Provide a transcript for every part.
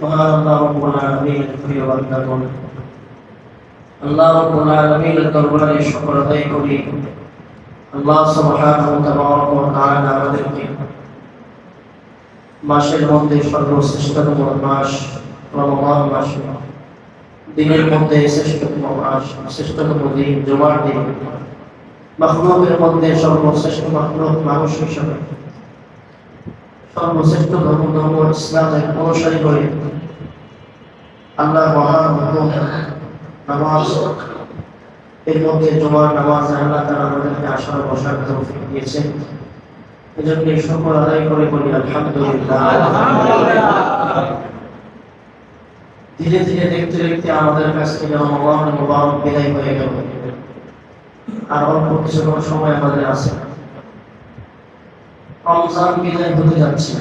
মহান আল্লাহ রাব্বুল আলামিনের প্রিয় বান্দাগণ, আল্লাহ রাব্বুল আলামিনের দরবারে শুকর আদায় করি। আল্লাহ সুবহানাহু ওয়া তাআলা আমাদেরকে মাসের মধ্যে সর্বশ্রেষ্ঠতম মাস রমজান মাস, দিনের মধ্যে শ্রেষ্ঠতম মাস, শ্রেষ্ঠতম দিন জুমার দিন, মাখলুকের মধ্যে সর্বশ্রেষ্ঠ মাখলুক মানুষ হিসেবে সর্বশ্রেষ্ঠ ধর্ম ইসলামের অনুসারী করে আল্লাহ মহান হুকুম নামাজ, এর মধ্যে জুমার নামাজ আল্লাহ তাআলা আমাদেরকে আসার বসার তৌফিক দিয়েছেন। এজন্য শুকর আদায় করে বলি আলহামদুলিল্লাহ। ধীরে ধীরে দেখতে দেখতে আমাদের কাছ থেকে রমজান মুবারক বিদায় হয়ে গেল, আর অল্প কিছু সময় আমাদের আছে। রমজান বিদায় হতে যাচ্ছে,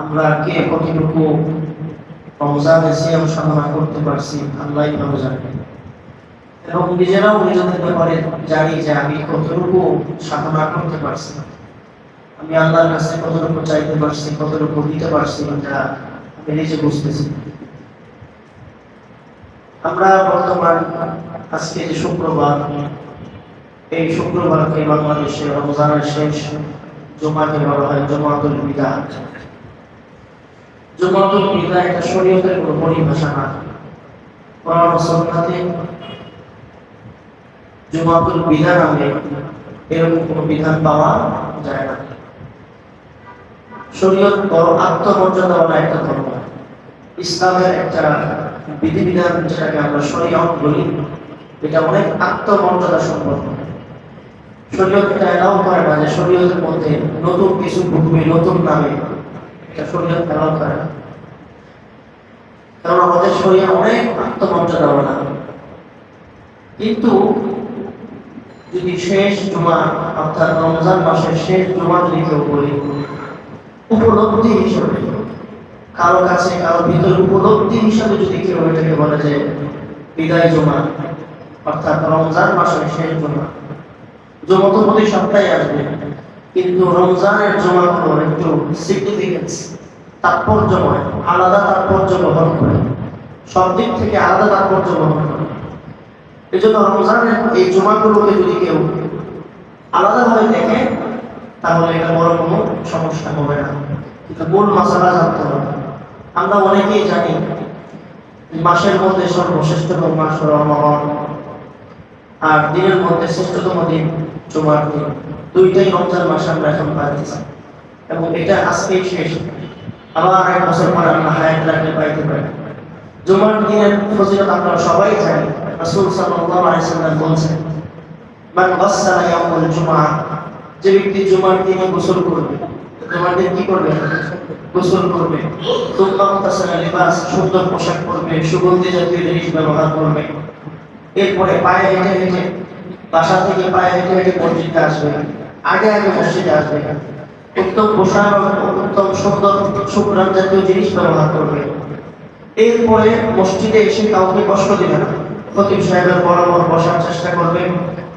আমরা কে কতটুকু রমজানে সিয়াম সাধনা করতে পারছি আল্লাহই ভালো জানেন, এবং নিজেরাও নিজেদের ব্যাপারে জানি যে আমি কতটুকু সাধনা করতে পারছি, আমি আল্লাহর কাছে কতটুকু চাইতে পারছি, কতটুকু দিতে পারছি, এটা আমি নিজে বুঝতেছি। আমরা বর্তমান আজকে যে শুক্রবার, এই শুক্রবারকে বাংলাদেশে রমজানের শেষ জুমাকে বলা হয় জুমাতুল বিদা। জুমাতুল বিদা এটা শরীয়তের কোনো পরিভাষা না। কোরআন ও সুন্নাতে জুমাতুল বিদা নামে এরকম কোনো বিধান পাওয়া যায় না। শরীয়ত বড় আত্মমর্যাদাওয়ালা একটা ধর্ম। ইসলামের একটা বিধিবিধান যেটাকে আমরা শরীয়ত বলি, এটা অনেক আত্মমর্যাদা সম্পন্ন। শরীয়ত এটা এলাও করে না যে শরীয়তের মধ্যে নতুন কিছু ঢুকবে নতুন নামে, এটা শরীয়ত এলাও করে না। কারণ আমাদের শরীয়ত অনেক আত্মমর্যাদাওয়ালা। কিন্তু যদি শেষ জুমা অর্থাৎ রমজান মাসের শেষ জুমা যদি কেউ বলি, উপলব্ধি হিসেবে কারো কাছে কারো ভিতরে উপলব্ধি হিসাবে যদি কেউ এটাকে বলে যে বিদায় জুমা অর্থাৎ রমজান মাসের শেষ জুমা, জুমা তো প্রতি সপ্তাহে আসবে, কিন্তু রমজানের জুমাগুলো একটু সিগনিফিকেন্স তাৎপর্যময়, আলাদা তাৎপর্য বহন করে, সব দিক থেকে আলাদা তাৎপর্য বহন করে। এই জন্য রমজানের এই জুমাগুলোকে যদি কেউ আলাদাভাবে দেখে তাহলে এটা বড় কোনো সমস্যা হবে না, কিন্তু মূল মশলা জানতে হবে। আমরা অনেকেই জানি মাসের মধ্যে সর্বশ্রেষ্ঠতম মাস রমজান, আর দিনের মধ্যে শ্রেষ্ঠতম দিন জুমার দিন। দুইটাই রমজান মাস আমরা এখন পাইতেছি, এবং এটা আজকেই শেষ। আবার এক বছর পরে আমরা হায়াত রাখলে পাইতে পারি। জুমার দিনের ফজিলত আপনারা সবাই জানি। রাসূল সাল্লাল্লাহু আলাইহি ওয়াসাল্লাম বলেছেন, মান গাসসালা ইয়াউমুল জুমআ, যে ব্যক্তি জুমার দিনে গোসল করবে, জুমার দিন কি করবে? গোসল করবে। সুম্মা মুতাসালা লিবাস, সুন্দর পোশাক পরবে, সুগন্ধি জাতীয় জিনিস ব্যবহার করবে। এরপরে পায়ে হেঁটে হেঁটে, বাসা থেকে পায়ে হেঁটে হেঁটে মসজিদে আসবে, আগে আগে মসজিদে আসবে, উত্তম পোশাক, উত্তম সুন্দর সুগ্রাম জাতীয় জিনিস ব্যবহার করবে। এরপরে মসজিদে এসে কাউকে কষ্ট দিবে না, খতিব সাহেবের বরাবর বসার চেষ্টা করবে,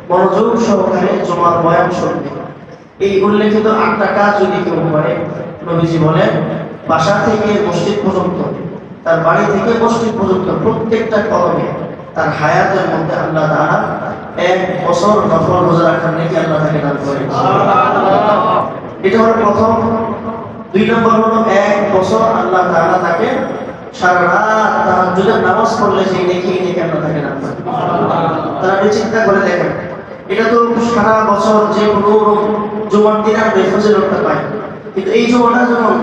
মনোযোগ সহকারে জুমার বয়ান শুনবে। এই উল্লেখিত 8টা কাজ যদি কেউ করে, নবীজি বলেন বাসা থেকে মসজিদ পর্যন্ত, তার বাড়ি থেকে মসজিদ পর্যন্ত প্রত্যেকটা কদমে তার হায়াতের মধ্যে আল্লাহ তাআলা 1 বছর নফল রোজা রাখার নেকি আল্লাহ তাকে দান করে। এটা হলো প্রথম। 2 নম্বর হলো 1 বছর আল্লাহ তাআলা তাকে সারা রাত তাহাজ্জুদের নামাজ পড়লে সেই নেকি আল্লাহ তাকে দান করে। তারা চিন্তা করে দেখেন, এটা তো সারা বছর যে কোনো জুমার দিন আমরা ফজিলতটা পাই, কিন্তু এই জুমাটা যখন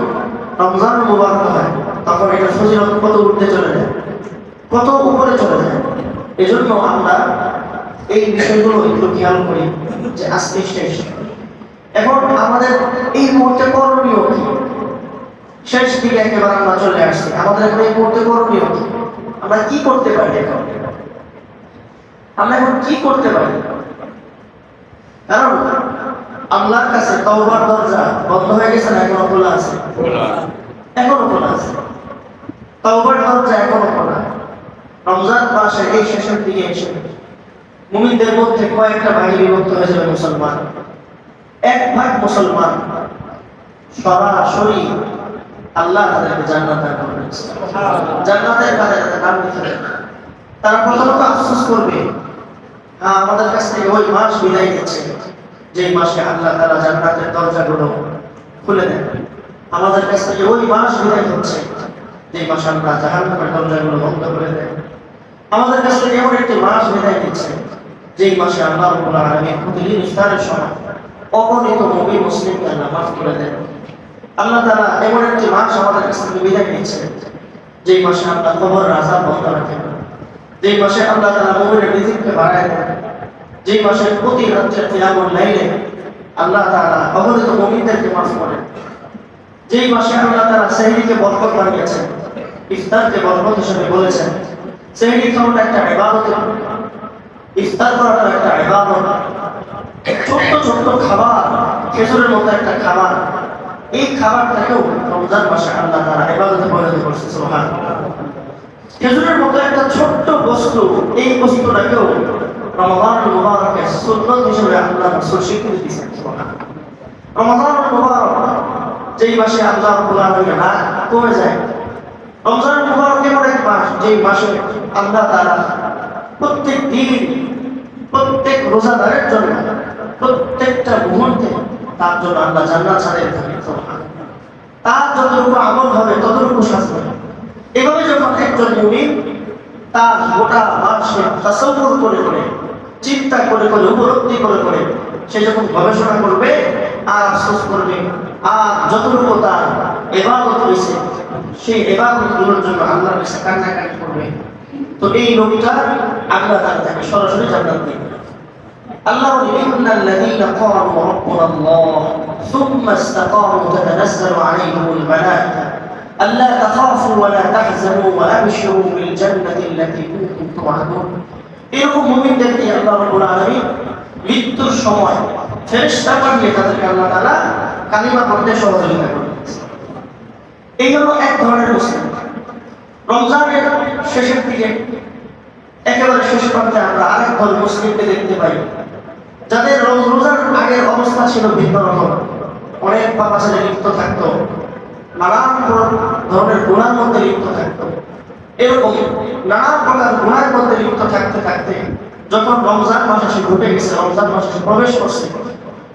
রমজান মুবারক হয় তখন এটা ফজিলত কত উঠতে চলে যায়, কত উপরে চলে যায়। এজন্য আমরা এই বিষয়গুলো একটু খেয়াল করি যে আজকে শেষ। এখন আমাদের এই মুহূর্তে করণীয় কি? শেষ দিকে একেবারে আমরা চলে আসছি, আমাদের এখন এই মুহূর্তে করণীয় কি? আমরা কি করতে পারি? এখন আমরা এখন কি করতে পারি? কারণ আল্লাহর কাছে তওবার দরজা বন্ধ হয়ে গেছে না এখনো খোলা আছে? এখনো খোলা আছে, তওবার দরজা এখনো খোলা। রমজান মাসের এই শেষের দিকে এসে মুমিনদের মধ্যে কয়েকটা ভাগে বিভক্ত হয়ে যাবে মুসলমান। 1 ভাগ মুসলমান সরাসরি আল্লাহ তাদেরকে জান্নাত দান করবেন। জান্নাতের কাতারে তাদের নাম লিখে দেন। তারা প্রথমত আফসোস করবে, হ্যাঁ আমাদের কাছ থেকে ওই মাস বিদায় নিচ্ছে যে মাসে আল্লাহ তাআলা জান্নাতের দরজাগুলো খুলে দেন। আমাদের কাছ থেকে ওই মাস বিদায় হচ্ছে যে মাসে আল্লাহ জাহান্নামের দরজাগুলো বন্ধ করে দেন। আমাদের কাছ থেকে এমন একটি মাস বিদায় নিচ্ছে যেই মাসে আল্লাহ রাব্বুল আলামিন প্রতিদিন ইফতারের সময় অগণিত মুমিন মুসলিমকে আল্লাহ মাফ করে দেন। আল্লাহ তাআলা এমন একটি মাস আমাদের কাছ থেকে বিদায় নিচ্ছে যেই মাসে আল্লাহ কবরের আযাব বন্ধ রাখেন, যেই মাসে আল্লাহ তাআলা মুমিনের রিজিককে বাড়ায় দেন, যেই মাসে প্রতি রাত্রে কিয়ামুল লাইলে আল্লাহ তাআলা অগণিত মুমিনদেরকে মাফ করেন, যেই মাসে আল্লাহ তাআলা সেহরিকে বরকত বানিয়েছেন, ইফতারকে বরকত হিসেবে বলেছেন। সেহরি খাওয়াটা একটা ইবাদত, ইফতার করাটা একটা ইবাদত। ছোট্ট ছোট্ট খাবার, খেজুরের মতো একটা খাবার, এই খাবারটাকেও রমজান মাসে আল্লাহ তাআলা ইবাদতে পরিণত করেছে। সুবহানাল্লাহ। খেজুরের মতো একটা ছোট্ট বস্তু, এই বস্তুটাকেও রমাদানুল মুবারকের সুন্নাত হিসেবে আল্লাহ রাসূল স্বীকৃতি দিয়েছেন। সুবহানাল্লাহ। রমাদানুল মুবারক যেই মাসে আল্লাহ রাব্বুল আলামিনের রাত কমে যায়, রমজানুল মুবারক এমন এক মাস যেই মাসে আল্লাহ তাআলা প্রত্যেক দিন প্রত্যেক রোজাদারের জন্য প্রত্যেকটা মুহূর্তে তার জন্য আল্লাহ জান্নাত ছাড়িয়ে থাকেন। সুবহানাল্লাহ। তার যতটুকু আমল হবে ততটুকু শাস্তি। এভাবে যখন একজন মুমিন তার গোটা মাসে তাসাব্বুর করে করে, চিন্তা করে করে, উপলব্ধি করে করে সে যখন গবেষণা করবে আর আফসোস করবে, আর যতটুকু তার ইবাদত হয়েছে সেই ইবাদতগুলোর জন্য আল্লাহর কাছে কান্নাকাটি করবে, তো এই লোকটা আল্লাহ তাআলা তাকে সরাসরি জান্নাত দিবেন। আল্লাহ বলেন, ইন্নাল্লাযীনা ক্বালু রাব্বুনাল্লাহ সুম্মা ইসতাকামু তাতানাজ্জালু আলাইহিমুল মালায়েকা আল্লা তাখাফু ওয়া লা তাহজানু ওয়া আবশিরু বিল জান্নাতি আল্লাতী কুনতুম তুআদুন। এরকম মুমিনদেরকে আল্লাহ রাব্বুল আলামিন মৃত্যুর সময় ফেরেশতা পাঠিয়ে তাদেরকে আল্লাহ তাআলা কালিমা পড়তে সহযোগিতা করেন। এই হলো এক ধরনের মুসলিম। রমজানের শেষের দিকে একেবারে শেষ প্রান্তে আমরা আরেক দল মুসলিমকে দেখতে পাই যাদের রোজার আগের অবস্থা ছিল ভিন্ন রকম। অনেক পাপাচারে লিপ্ত থাকতো, নানান ধরনের গুনার মধ্যে লিপ্ত থাকতো। এরকম নানান প্রকার গুনার মধ্যে লিপ্ত থাকতে থাকতে যখন রমজান মাস এসে ঘটে গেছে, রমজান মাস এসে প্রবেশ করছে,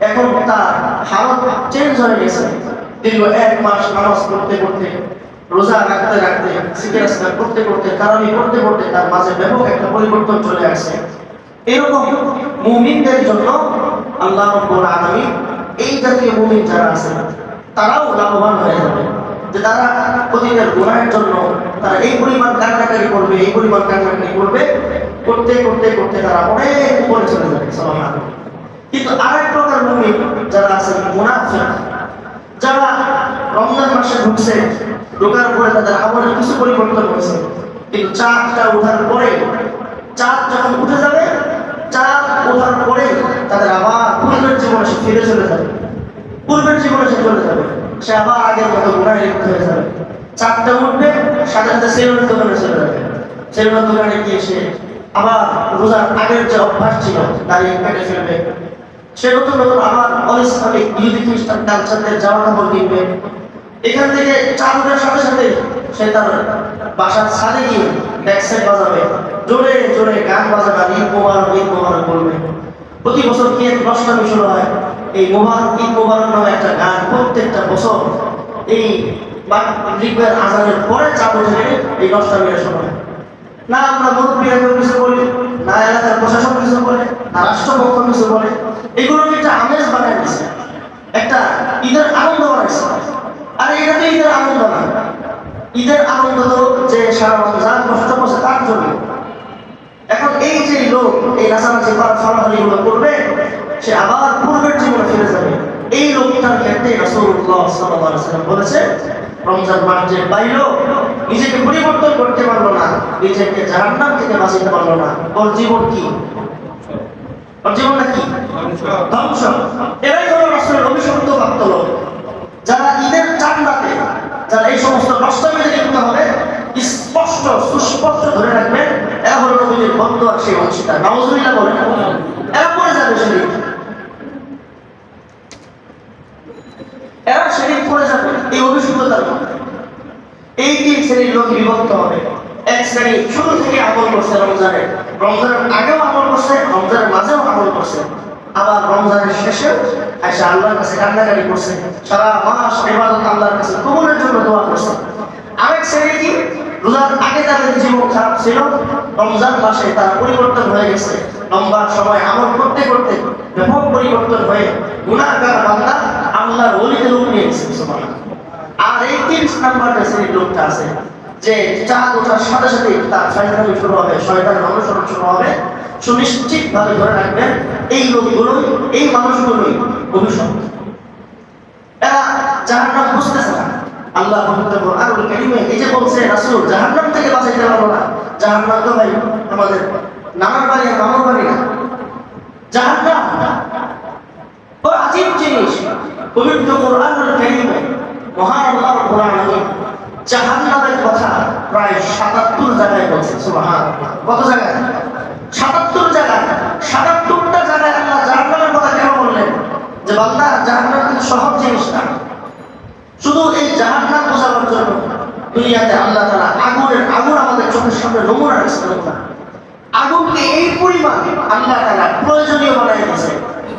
এখন তার হালত চেঞ্জ হয়ে গেছে। দীর্ঘ এক মাস নামাজ পড়তে পড়তে, রোজা রাখতে রাখতে, সিগারেট করতে করতে, তারাবি করতে করতে তার মাঝে ব্যাপক একটা পরিবর্তন চলে আসে। এরকম মুমিনদের জন্য আল্লাহ রাব্বুল আলামিন এই জাতীয় মুমিন যারা আছে তারাও লাভবান হয়ে যাবে, যে তারা প্রতিদিনের গুনাহের জন্য তারা এই পরিমাণ কান্নাকাটি করবে, এই পরিমাণ কান্নাকাটি করবে, করতে করতে করতে তারা অনেক উপরে চলে যাবে। সুবহানাল্লাহ। কিন্তু আরেক প্রকার মুমিন যারা আছে মুনাফিক, যারা রমজান মাসে ঢুকছে, ঢোকার পরে তাদের আমলের কিছু পরিবর্তন হয়েছে, কিন্তু চাঁদটা ওঠার পরে, চাঁদ যখন উঠে যাবে, চাঁদ ওঠার পরে তাদের আবার পূর্বের জীবনে সে ফিরে চলে যাবে, পূর্বের জীবনে সে চলে যাবে, সে আবার আগের মতো গুনাহে লিপ্ত হয়ে যাবে। চাঁদটা উঠবে, সাথে সাথে সেলুনের দোকানে চলে যাবে, সেলুনের দোকানে গিয়ে সে আবার রোজার আগের যে অভ্যাস ছিল দাঁড়িয়ে কেটে ফেলবে। সে নতুন নতুন আবার অনিসলামিক ইহুদি খ্রিস্টান কালচারের জামা কাপড় কিনবে। এখান থেকে চাঁদের সাথে সাথে সে তার বাসার ছাদে গিয়ে ব্যাকসাইড বাজাবে, জোরে জোরে গান বাজাবে, আর ঈদ মোবারক বলবে। প্রতি বছর কি এক নষ্টামি শুরু হয়, এই ঈদ মোবারক নামে একটা গান প্রত্যেকটা বছর এই মাগরিবের আজানের পরে চাঁদ ওঠে এই নষ্টামির সময়। না আমরা মুরব্বীরা কেউ কিছু বলি, না এলাকার প্রশাসন কিছু বলে, না রাষ্ট্রপক্ষ কিছু বলে, এগুলোকে একটা আমেজ বানায় দিচ্ছে, একটা ঈদের আনন্দ বানাইছে। আর এটা তো ঈদের আনন্দ না, ঈদের আনন্দ তো যে সারা রমজান কষ্ট করছে তার জন্য। এখন এই যে লোক এই নাচানাচি ফালাফালিগুলো করবে, সে আবার পূর্বের জীবনে ফিরে যাবে। এই লোকটার ক্ষেত্রে রাসূলুল্লাহ সাল্লাল্লাহু আলাইহি ওয়াসাল্লাম বলেছে, রমজান মাস যে পাইল, নিজেকে পরিবর্তন করতে পারলো না, নিজেকে জাহান্নাম থেকে বাঁচাতে পারলো না, ওর জীবন কি? ওর জীবনটা কি? ধ্বংস। এরাই হলো রাসূলের অভিশপ্ত প্রাপ্ত লোক, যারা ঈদের চাঁদ রাতে যারা এই সমস্ত নষ্টামি থেকে লিপ্ত হবে, স্পষ্ট সুস্পষ্ট ধরে রাখবেন, এরা হলো নবীজির বন্ধু আর সেই অংশীদার। নাউজুবিল্লাহ বলেন, এরা পড়ে যাবে সেদিন, এরা সেদিন পড়ে যাবে এই অভিশপ্ততার মধ্যে। এই 3 শ্রেণীর লোক বিভক্ত হবে। এক শ্রেণী শুরু থেকে আমল করছে, রমজানের আগেও আমল করছে, রমজানের মাঝেও আমল করছে, আবার রমজানের শেষে আয়সা আল্লাহর কাছে কান্নাকাটি করছে, সারা মাস ইবাদত আল্লাহর কাছে কবুলের জন্য দোয়া করছে। আরেক শ্রেণী কি, রোজার আগে তাদের জীবন খারাপ ছিল, রমজান মাসে তারা পরিবর্তন হয়ে গেছে, লম্বা সময় আমল করতে করতে ব্যাপক পরিবর্তন হয়ে গুনাহগার বান্দা আল্লাহর ওলিদের রূপ নিয়েছে। আর এই 3 নাম্বার শ্রেণীর লোকটা আছে যে চাঁদ ওঠার সাথে সাথে তার শয়তানি শুরু হবে, শয়তানের অনুসরণ শুরু হবে। সুনিশ্চিত ভাবে ধরে রাখবেন এই লোকগুলোই, এই মানুষগুলোই ভবিষ্যৎ। এরা জাহান্নাম বুঝতেছে না। আল্লাহ পবিত্র কোরআনুল কারীমে এই যে বলছে রাসূল জাহান্নাম থেকে বাঁচাইতে পারবো না, জাহান্নাম তো ভাই আমাদের নানার বাড়ি আর মামার বাড়ি না। জাহান্নাম ও আজীব জিনিস। পবিত্র কোরআনুল কারীমে মহান আল্লাহ রাব্বুল আলামিন জাহান্নামের কথা প্রায় ৭৭ জায়গায় বলছে। সুবহানাল্লাহ। কত জায়গায়? ৭৭ জায়গায়। ৭৭টা জায়গায় আল্লাহ জাহান্নামের কথা কেন বললেন? যে বান্দা জাহান্নাম কিন্তু সহজ জিনিস না। শুধু এই জাহান্নাম বোঝানোর জন্য দুনিয়াতে আল্লাহ তাআলা আগুন আমাদের চোখের সামনে নমুনা রাখছেন। আগুনকে এই পরিমাণ আল্লাহ তাআলা প্রয়োজনীয় বানাই দিয়েছে।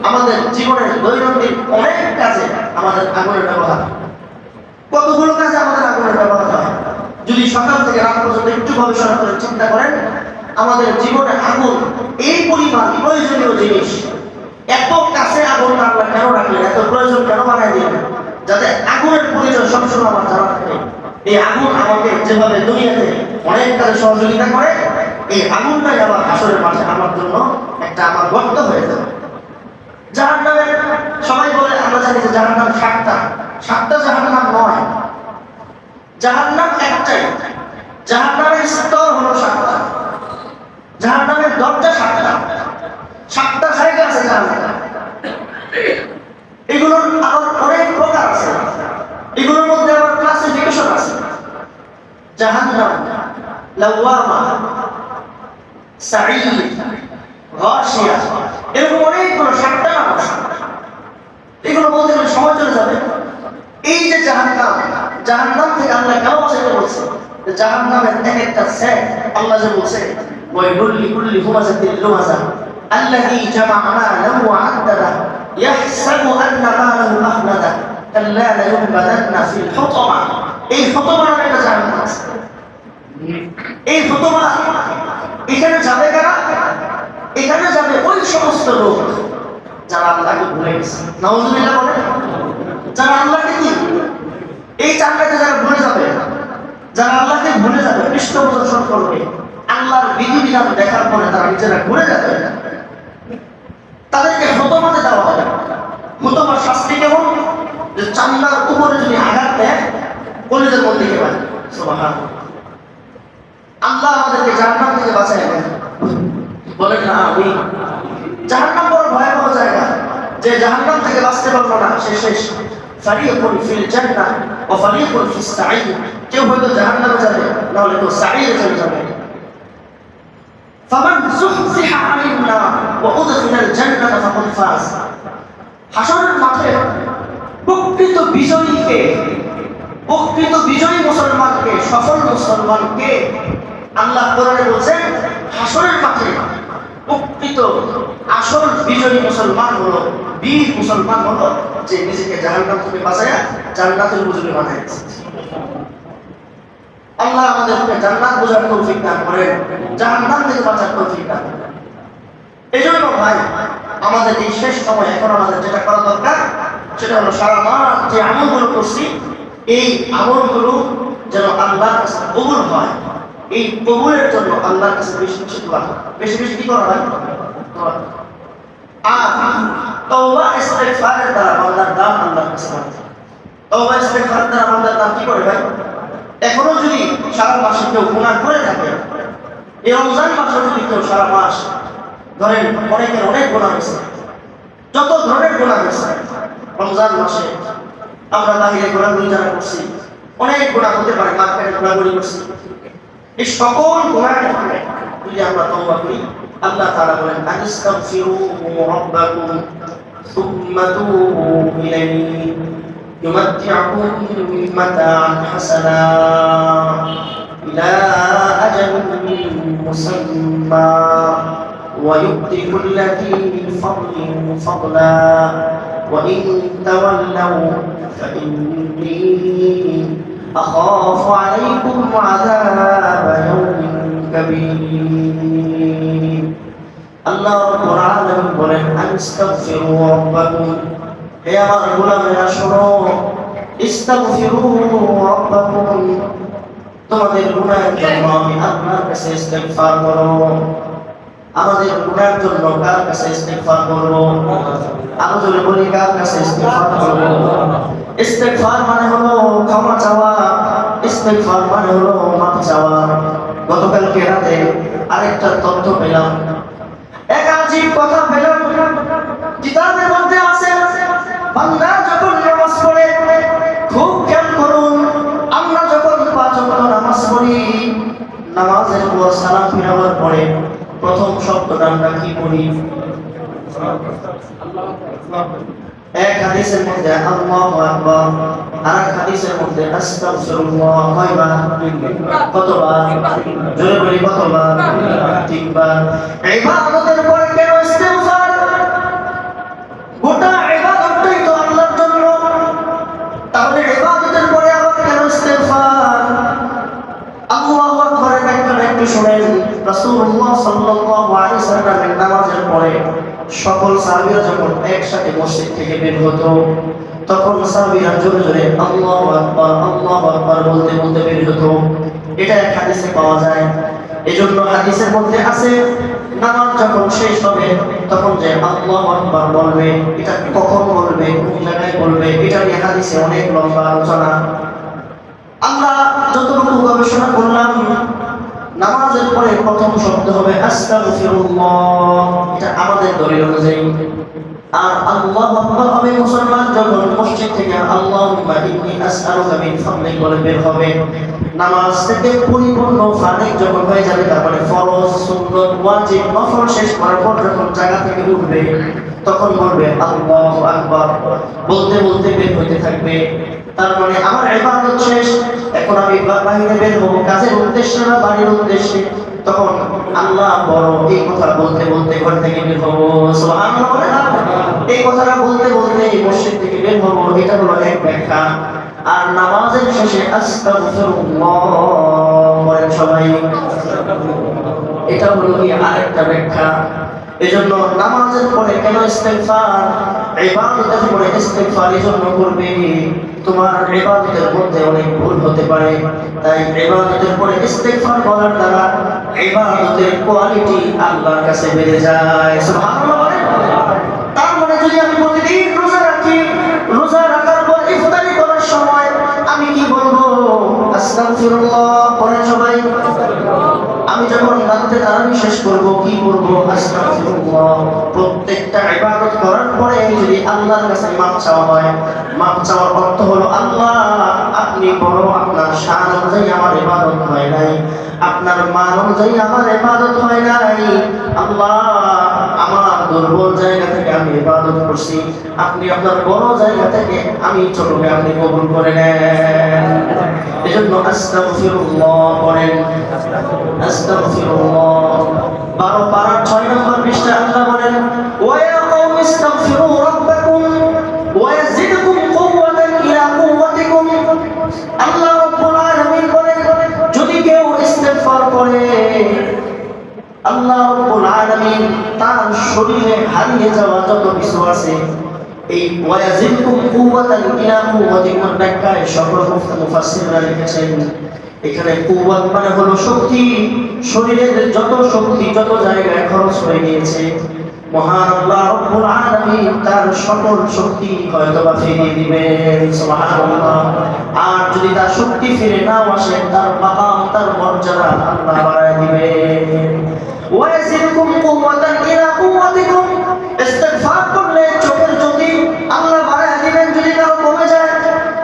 আমাদের জীবনের দৈনন্দিন অনেক কাজে আমাদের আগুনের ব্যবহার, কতগুলো কাজে আমাদের আগুনের ব্যবহার হয়। যদি সকাল থেকে রাত পর্যন্ত একটু গবেষণা করে চিন্তা করেন, আমাদের জীবনে আগুন এই পরিমাণ প্রয়োজনীয় জিনিস। এত কাছে আগুন আল্লাহ কেন রাখলেন, এত প্রয়োজন কেন বানাই দিলেন? যাতে আগুনের পরিচয় সবসময় আমার জানা থাকে। এই আগুন আমাকে যেভাবে দুনিয়াতে অনেক কাজে সহযোগিতা করে, এই আগুনটাই আবার হাসরের মাঠে আমার জন্য একটা আমার গর্ত হয়ে যাবে। জাহান্নামের সবাই বলে, আমরা জানি যে জাহান্নাম 7টা জাহান্নাম নয়, জাহান্নাম একটাই। জাহান্নামের স্তর হলো 7টা, জাহান্নামের দরজা 7টা, 7টা জায়গা আছে জাহান্নামে। এগুলোর আবার অনেক প্রকার আছে, এগুলোর মধ্যে আবার ক্লাসিফিকেশন আছে। জাহান্নাম লাওয়ামা, সাঈদ, গাশিয়া, এরকম অনেকগুলো 7টা নাম আছে। এগুলো বলতে গেলে সময় চলে যাবে। এই যে জাহান্নাম থেকে আল্লাহ কেন বাঁচাইতে বলছে? জাহান্নামের এক একটা সেট আল্লাহ যে বলছে ওয়াইলুল লিকুল্লি হুমাযাতিল লুমাযা আল্লাযী জামা'a মা'লাহু ওয়া 'আদ্দাদা ইয়াহসাবু আন্না মা'লাহু আখলাদা কাল্লা লায়ুনবাযান্না ফিল হুতামা। এই হুতামা নামে একটা জাহান্নাম আছে। এই হুতামা এখানে যাবে কারা? এখানে যাবে ওই সমস্ত লোক যারা আল্লাহকে ভুলে গেছে। নাউযুবিল্লাহ বলে, যারা আল্লাহকে কি এই চাকরিতে যারা ভুলে যাবে, যারা আল্লাহকে ভুলে যাবে, পৃষ্ঠ প্রদর্শন করবে, আল্লাহর বিধিবিধান দেখার পরে তারা নিজেরা ভুলে যাবে, তাদেরকে হুতামাতে দেওয়া হবে। হুতামার শাস্তি কেমন? যে চামড়ার উপরে যদি আঘাত দেয়, কলিজার মধ্যে গিয়ে বাজে। সুবহানাল্লাহ। আল্লাহ আমাদেরকে জাহান্নাম থেকে বাঁচায় দেন, বলেন না আমিন। জাহান্নাম বড় ভয়াবহ জায়গা, যে জাহান্নাম থেকে বাঁচতে পারলো না সে শেষ। ফারিকুন ফিল জান্নাহ ওয়া ফারিকুন ফিস সাঈদ। কেউ হয়তো জাহান্নামে যাবে, না হলে তো সাঈদে চলে যাবে। ফামান যুহজিহা আনিন নার ওয়া উদখিলাল জান্নাতা ফাকাদ ফাজ। হাসরের মাঠে প্রকৃত বিজয়ীকে, প্রকৃত বিজয়ী মুসলমানকে, সফল মুসলমানকে আল্লাহ কোরআনে বলেন হাসরের মাঠে প্রকৃত আসল বিজয়ী মুসলমান হলো, বীর মুসলমান হলো যে নিজেকে জাহান্নাম থেকে বাঁচায়া জান্নাতের উপযোগী বানাইছে। আল্লাহ আমাদেরকে জান্নাত বোঝার তৌফিক দান করেন, জাহান্নাম থেকে বাঁচার তৌফিক দান করেন। এজন্য ভাই আমাদের এই শেষ সময় এখন আমাদের যেটা করা দরকার সেটা হলো সারা মাস যে আমলগুলো করছি, এই আমলগুলো যেন আল্লাহর কাছে কবুল হয়। এই কবুলের জন্য আল্লাহর কাছে বেশি বেশি দোয়া, বেশি বেশি কি করা হয়? আর তওবা ইস্তিগফারের দ্বারা বান্দার দাম আল্লাহর কাছে হয়। তওবা ইস্তিগফারের দ্বারা বান্দার দাম কি করে ভাই? এখনো যদি সারা মাসে কেউ গুনাহ করে থাকে, এই রমজান মাসে যদি কেউ সারা মাস ধরেন অনেকের অনেক গুনাহ হয়েছে, যত ধরনের গুনাহ হয়েছে, রমজান মাসে আমরা বাহিরে ঘোরাঘুরি যারা করছি, অনেক গুনাহ হতে পারে, মার্কেটে ঘোরাঘুরি করছি, এই সকল গুনাহের কারণে যদি আমরা তওবা করি, আল্লাহ তাআলা বলেন আস্তাগফিরু রাব্বাকুম সুম্মা তুবু ইলাইহি يمتعكم متاعا حسنا إلى أجل مسمى ويؤتي كل ذي فضل فضلا وإن تولوا فإني أخاف عليكم عذاب يوم كبير الله رب العالمين বলেন আস্তাগফিরু রাব্বাকুম হে আমার গোলামেরা শোনো ইস্তাগফিরু রাব্বাকুম তোমাদের গুনাহের জন্য আমি আল্লাহর কাছে ইস্তিগফার করো আমাদের গুনাহের জন্য কার কাছে ইস্তিগফার করব আবু জলে বলি কার কাছে ইস্তিগফার করব ইস্তিগফার মানে হলো ক্ষমা চাওয়া ইস্তিগফার মানে হলো মাফ চাওয়া গতকালকে রাতে আরেকটা তথ্য পেলাম এক আজীব কথা পেলাম কিতাবের মধ্যে আছে বান্দা যখন নামাজ পড়ে খুব খেয়াল করুন আমরা যখন পাঁচ ওয়াক্ত নামাজ পড়ি নামাজের পর সালাম ফিরাবার পরে প্রথম শব্দটা আমরা কি পড়ি এক হাদিসের মধ্যে আল্লাহু আকবার আর এক হাদিসের মধ্যে আস্তাগফিরুল্লাহ কয়বার কতবার জোরে বলি কতবার তিনবার ইবাদতের পরে কেন ইস্তিগফার গোটা ইবাদতটাই তো আল্লাহর জন্য তাহলে ইবাদতের পরে আবার কেন ইস্তিগফার আল্লাহু আকবারের ব্যাখ্যাটা একটু শুনেন রাসূলুল্লাহ সাল্লাল্লাহু আলাইহি ওয়াসাল্লামের নামাজের পরে সকল সাহাবীরা যখন একসাথে মসজিদ থেকে বের হতো তখন সাহাবীরা জোরে জোরে আল্লাহু আকবার বলতে বলতে বের হতো এটা এক হাদিসে পাওয়া যায় এজন্য হাদিসের মধ্যে আছে নামাজ যখন শেষ হবে তখন যে আল্লাহু আকবার বলবে এটা কখন বলবে কোন জায়গায় বলবে এটা নিয়ে হাদিসে অনেক লম্বা আলোচনা আমরা যতটুকু গবেষণা করলাম নামাজের পরে প্রথম শব্দ হবে আস্তাগফিরুল্লাহ এটা আমাদের দলিল অনুযায়ী আর আল্লাহু আকবার হবে মুসলমান যখন মসজিদ থেকে আল্লাহুম্মা ইন্নী আসআলুকা মিন ফাদলিক বলে বের হবে নামাজ থেকে পরিপূর্ণ ফারিগ যখন হয়ে যাবে তারপরে ফরজ সুন্নাত ওয়াজিব নফল শেষ করার পর যখন জায়গা থেকে উঠবে তখন বলবে আল্লাহু আকবার বলতে বলতে বের হতে থাকবে তার মানে আমার ইবাদত শেষ এখন আমি বাইরে বের হব কাজের উদ্দেশ্যে না বাড়ির উদ্দেশ্যে তখন আল্লাহ বড় এই কথা বলতে বলতে ঘর থেকে বের হব সুবহানাল্লাহ বলে না এই কথাটা বলতে বলতে মসজিদ থেকে বের হব এটা হলো এক ব্যাখ্যা আর নামাজের শেষে আস্তাগফিরুল্লাহ বলেন সবাই এটা হলো কি আরেকটা ব্যাখ্যা এজন্য নামাজের পরে কেন ইস্তিগফার ইবাদতের পরে ইস্তিগফার এজন্য করবে তোমার ইবাদতের মধ্যে অনেক ভুল হতে পারে তাই ইবাদতের পরে ইস্তিগফার করার দ্বারা ইবাদতের কোয়ালিটি আল্লাহর কাছে বেড়ে যায় সুবহানাল্লাহ তার মানে যদি আমি প্রতিদিন রোজা রাখি রোজা রাখার পর ইফতারি করার সময় আমি কি বলবো আস্তাগফিরুল্লাহ পড়েন সবাই আমি যখন রাতে তারাবি শেষ করব কি করব আস্তাগফিরুল্লাহ প্রত্যেকটা ইবাদত করার পরে যদি আল্লাহর কাছে মাফ চাওয়া হয় মাফ চাওয়ার অর্থ হলো আল্লাহ আপনি বড় আপনার শান অনুযায়ী আমার ইবাদত হয় নাই আপনার মান অনুযায়ী আমার ইবাদত হয় নাই আল্লাহ আমার দুর্বল জায়গা থেকে আমি ইবাদত করছি আপনি আপনার বড় জায়গা থেকে আমি ছোটকে আপনি কবুল করে নেন এজন্য আস্তাগফিরুল্লাহ পড়েন আস্তাগফিরুল্লাহ 12 পারা 6 নম্বর পৃষ্ঠা আল্লাহ বলেন ওয়া ইয়া কওমি ইস্তাগফিরু রাব্বাকুম ওয়া ইয়াজিদকুম কুওয়াতান ইলা কুওয়াতিকুম আল্লাহ রাব্বুল আলামিন বলেন যদি কেউ ইস্তিগফার করে আল্লাহ রাব্বুল আলামিন তার শরীরে হারিয়ে যাওয়া যত কিছু আছে এই ওয়া ইয়াজিদকুম কুওয়াতান ইলা কুওয়াতিকুম ব্যাখ্যায় সকল মুফাসসিররা লিখেছেন এখানে কুওয়াত মানে হলো শক্তি শরীরের যত শক্তি যত জায়গায় খরচ হয়ে গিয়েছে মহান আল্লাহ রাব্বুল আলামিন তার সকল শক্তি হয়তোবা ফিরিয়ে দিবেন সুবহানাল্লাহ আর যদি তার শক্তি ফিরে না আসে তার মাকাম তার মর্যাদা আল্লাহ বাড়ায় দিবেন ওয়া ইয়াজিদকুম কুওয়াতান ইলা কুওয়াতিকুম ইস্তিগফার করলে চোখের জ্যোতি আল্লাহ বাড়ায় দিবেন যদি কারো কমে যায়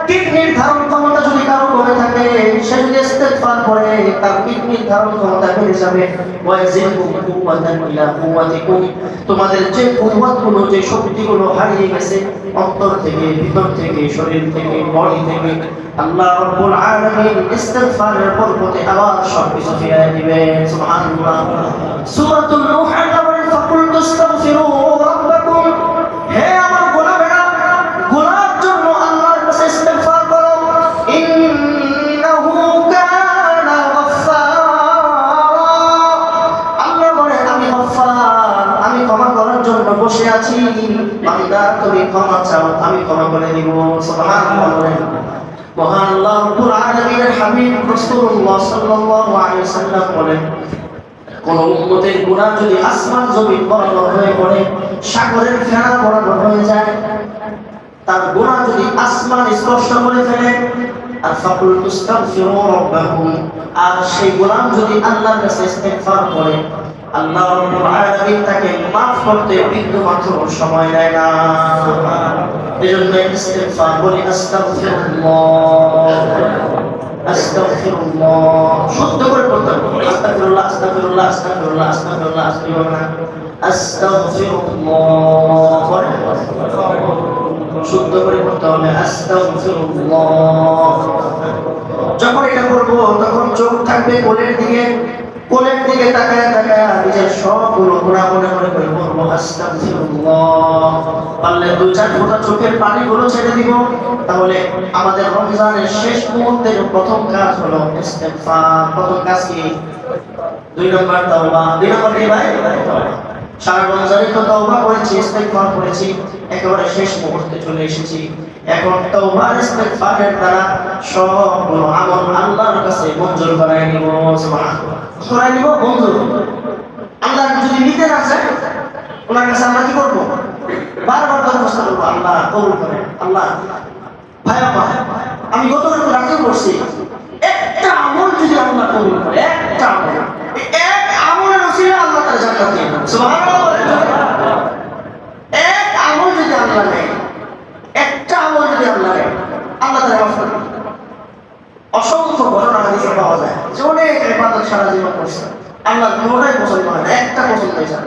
কিডনির ধারণ ক্ষমতা যদি কারো কমে থাকে সে যদি ইস্তেগফার করে তার কিডনির ধারণ ক্ষমতা বেড়ে যাবে। ওয়াজিদকুম কুওয়াতান ইলা কুওয়াতিকুম, তোমাদের যে কুওয়াতগুলো, যে শক্তিগুলো হারিয়ে গেছে অন্তর থেকে, ভিতর থেকে, শরীর থেকে, বডি থেকে, আল্লাহ রাব্বুল আলামিন ইস্তেগফারের বরকতে আবার সবকিছু ফিরিয়ে দিবেন। সুবহানাল্লাহ। সূরাতুল নূহ আল্লাহ বলেন ফাকুল তাস্তাগফিরু রাব্বাকুম, হে আমার গোলামেরা, গুনাহের জন্য আল্লাহর কাছে ইস্তেগফার করো। ইন্নাহু কানা গফফারা, আল্লাহ বলে আমি গফফার, আমি ক্ষমা করার জন্য বসে আছি। বান্দা তুমি ক্ষমা চাও, আমি ক্ষমা করে দিব। সুবহানাল্লাহ। মহান আল্লাহ রাব্বুল আলামিনের হাবিব রাসূলুল্লাহ সাল্লাল্লাহু আলাইহি ওয়াসাল্লাম বলেন, কোন উম্মতের গুনাহ যদি আসমান জমিন বরাবর হয়ে পড়ে, সাগরের ফেনা বরাবর হয়ে যায়, তার গুনাহ যদি আসমান স্পর্শ করে ফেলে, আর ফাকুল তুস্তাগফিরু রাব্বাকুম, আর সেই গোলাম যদি আল্লাহর কাছে ইস্তেগফার করে, আল্লাহ রাব্বুল আলামিন তাকে মাফ করতে বিন্দুমাত্র সময় দেয় না। এজন্য ইস্তেগফার বলি, আস্তাগফিরুল্লাহ, আস্তাগফিরুল্লাহ, শুদ্ধ করে পড়তে হবে। আস্তাগফিরুল্লাহ, আস্তাগফিরুল্লাহ, আস্তাগফিরুল্লাহ, আস্তাগফিরুল্লাহ, আস্তাগফিরুল্লাহ, আস্তাগফিরুল্লাহ, শুদ্ধ করে পড়তে হবে। আস্তাগফিরুল্লাহ। যখন এটা করবো তখন চোখ থাকবে কোলের দিকে, কোলের দিকে তাকায় তাকায় নিজের সবগুলো গুনাহ মনে করে বলবো আস্তাগফিরুল্লাহ। পারলে 2-4 ফোঁটা চোখের পানিগুলো ছেড়ে দিব। তাহলে আমাদের রমজানের শেষ মুহূর্তের প্রথম কাজ হলো ইস্তেগফার। প্রথম কাজ কি? 2 নম্বর তাওবা। 2 নম্বর কি ভাই? সারা রমজানে তো তাওবা করেছি, ইস্তেগফার করেছি, একেবারে শেষ মুহূর্তে চলে এসেছি। এখন তাওবা ইস্তেগফারের দ্বারা সবগুলো আমল আল্লাহর কাছে মঞ্জুর করায় নিব। সুবহানাল্লাহ। করায় নিব, মঞ্জুর। আল্লাহ যদি নিতে না চায়, ওনার কাছে আমরা কি করবো? বারবার দরখাস্ত করবো, আল্লাহ কবুল করেন। আল্লাহ ভাই বাবা, আমি গত রাতে করছি, একটা আমল যদি আল্লাহ কবুল করে, একটা আমল, এক আমলের ওসিলা আল্লাহ তার জান্নাত দিয়ে দেন। সুবহানাল্লাহ। এক আমল যদি আল্লাহ নেয়, একটা আমল যদি আল্লাহ নেয়, আল্লাহ তার মাফ করে। অসংখ্য ঘটনা হাদিসে পাওয়া যায় যে অনেক ইবাদত সারা জীবন করছে, আল্লাহ কোনোটাই পছন্দ হয় না, একটা পছন্দ হয়েছে,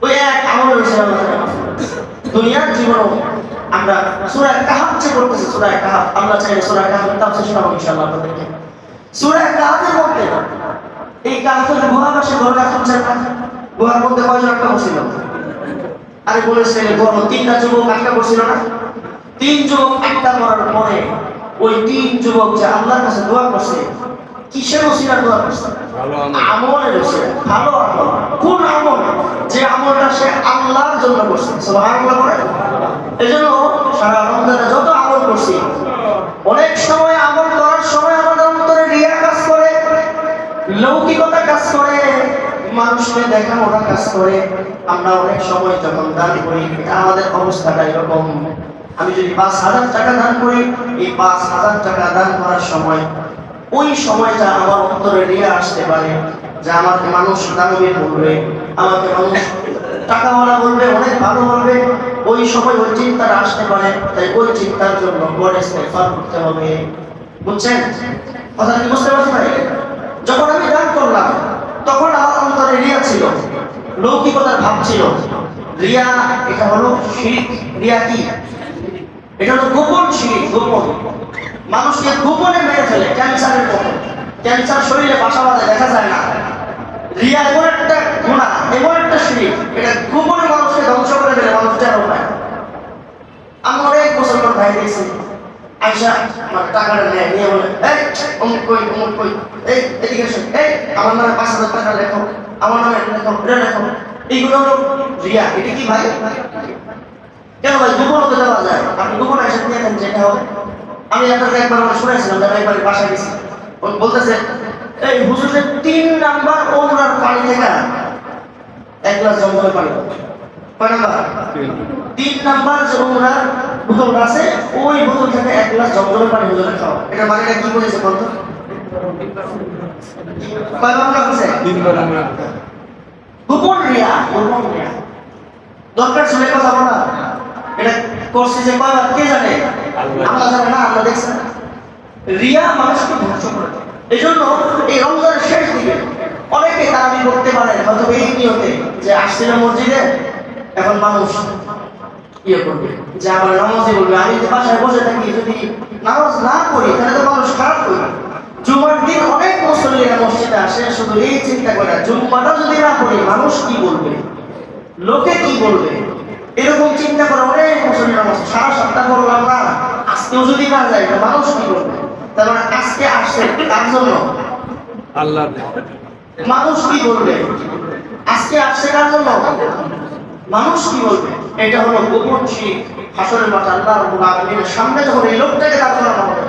ওই এক আমলের ওসিলা আল্লাহ তার মাফ করে। দুনিয়ার জীবনও আমরা সূরা কাহফ যে পড়তেছি, সূরা কাহফ, আমরা চাইলে সূরা কাহফের তাফসীর শোনাবো ইনশাআল্লাহ আপনাদেরকে। সূরা কাহফের মধ্যে এই কাহফের গুহার পাশে ঘর রাখছেন না, গুহার মধ্যে কয়জন আটকা পড়ছিল? আরে বলেছে বড় 3টা যুবক আটকা পড়ছিল না? 3 যুবক আটকা পড়ার পরে ওই 3 যুবক যে আল্লাহর কাছে দোয়া করছে, কিসের ওসিলায় দোয়া করছে? আমলের ওসিলায়। ভালো আমল। কোন আমল? যে আমলটা সে আল্লাহর জন্য করছে। সুবহানাল্লাহ বলে। এজন্য সারা রমজানে যত আমল করছি, অনেক সময় আমল করার সময় আমাদের অন্তরে রিয়া কাজ করে, লৌকিকতা কাজ করে, মানুষকে দেখানোর কাজ করে। আমরা অনেক সময় যখন দান করি, আমাদের অবস্থাটা এরকম। আমি যদি 5,000 টাকা দান করি, এই 5,000 টাকা দান করার সময় ওই সময়টা আমার অন্তরে রিয়া আসতে পারে যে আমাকে মানুষ দানবীর বলবে, আমাকে মানুষ টাকাওয়ালা বলবে, অনেক ভালো বলবে। ওই সময় ওই চিন্তাটা আসতে পারে। তাই ওই চিন্তার জন্য বড় ইস্তেগফার করতে হবে। বুঝছেন কথা কি? বুঝতে পারছেন ভাই? যখন আমি দান করলাম তখন আমার অন্তরে রিয়া ছিল, লৌকিকতার ভাব ছিল। রিয়া এটা হলো শিরক। রিয়া কি? এটা হলো গোপন শিরক। গোপন, মানুষকে গোপনে মেরে ফেলে, ক্যান্সারের মতো। ক্যান্সার শরীরে বাসা বাঁধে, দেখা যায় না। রিয়া এমন একটা গুনাহ, এমন একটা শিরক, এটা গোপনে মানুষকে ধ্বংস করে ফেলে, মানুষ টেরও পায়। আমি অনেক বছর পর ভাই দেখছি, আয়সা আমার টাকাটা নিয়ে বলে, এই অমুক কই, অমুক কই, এই এদিকে এসো, এই আমার নামে 5,000 টাকা লেখো, আমার নামে লেখো, এটা লেখো। এইগুলো হলো রিয়া। এটা কি ভাই? কেন ভাই? গোপনতা দেওয়া যায়। আপনি গোপনে এসে নিয়ে নেন, যেটা হবে। আমি আপনাকে একবার শুনেছিলাম, যারা একবার বাসায় গেছি, বলতেছে এই হুজুরের 3 নাম্বার ওমরার পানি থেকে 1 গ্লাস জমজমের পানি। কয় নাম্বার? 3 নাম্বার যে ওমরার বোতল আছে, ওই বোতল থেকে 1 গ্লাস জমজমের পানি হুজুরে খাওয়া। এটা মানেটা কি বলেছে বলতো? কয় নাম্বার আছে? 3 নাম্বার। গোপন রিয়া, গোপন রিয়া। দরকার ছিল কথা বলা, এটা করছে যে কয়বার কে জানে? আল্লাহ জানে না, আমরা দেখছি না। রিয়া মানুষকে ধ্বংস করে দেয়। এই জন্য এই রমজানের শেষ দিকে অনেকে দাবি করতে পারে হয়তো এই নিয়তে যে আসছিল মসজিদে, এখন মানুষ ইয়ে করবে যে আমার নামাজই বলবে, আমি যে বাসায় বসে থাকি যদি নামাজ না পড়ি তাহলে তো মানুষ খারাপ করবে। জুমার দিন অনেক মুসল্লিরা মসজিদে আসে শুধু এই চিন্তা করে জুম্মাটা যদি না পড়ি মানুষ কি বলবে, লোকে কি বলবে, এরকম চিন্তা করে অনেক মুসল্লিরা মসজিদ সারা সপ্তাহ করলাম না, আজকেও যদি না যায় মানুষ কি বলবে। তার মানে আজকে আসছে তার জন্য আল্লাহ, মানুষ কি বলবে, আজকে আসছে কার জন্য, মানুষ কি বলবে। এটা হলো গোপন শিখ। হাসরের মাঠে আল্লাহ রাব্বুল আলামিনের সামনে যখন এই লোকটাকে দাঁড় করানো হবে,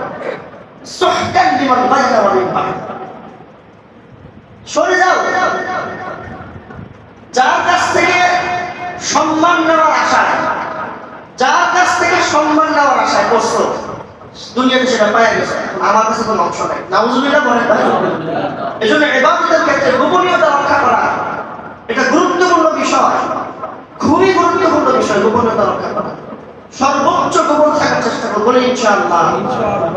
সুহকান লিমান বাইনা ওয়া মিন বা'দ, সরে যাও, যার কাছ থেকে সম্মান নেওয়ার আশায়, যার কাছ থেকে সম্মান নেওয়ার আশায় করছো, দুনিয়াতে সেটা পাওয়া গেছে, আমার কাছে কোনো অংশ নাই। নাউজুবিল্লাহ বলেন। এজন্য ইবাদতের ক্ষেত্রে গোপনীয়তা রক্ষা করা এটা গুরুত্বপূর্ণ বিষয়, খুবই গুরুত্বপূর্ণ বিষয় গোপনীয়তা রক্ষা করা। সর্বোচ্চ গোপন থাকার চেষ্টা করবো বলে ইনশাআল্লাহ।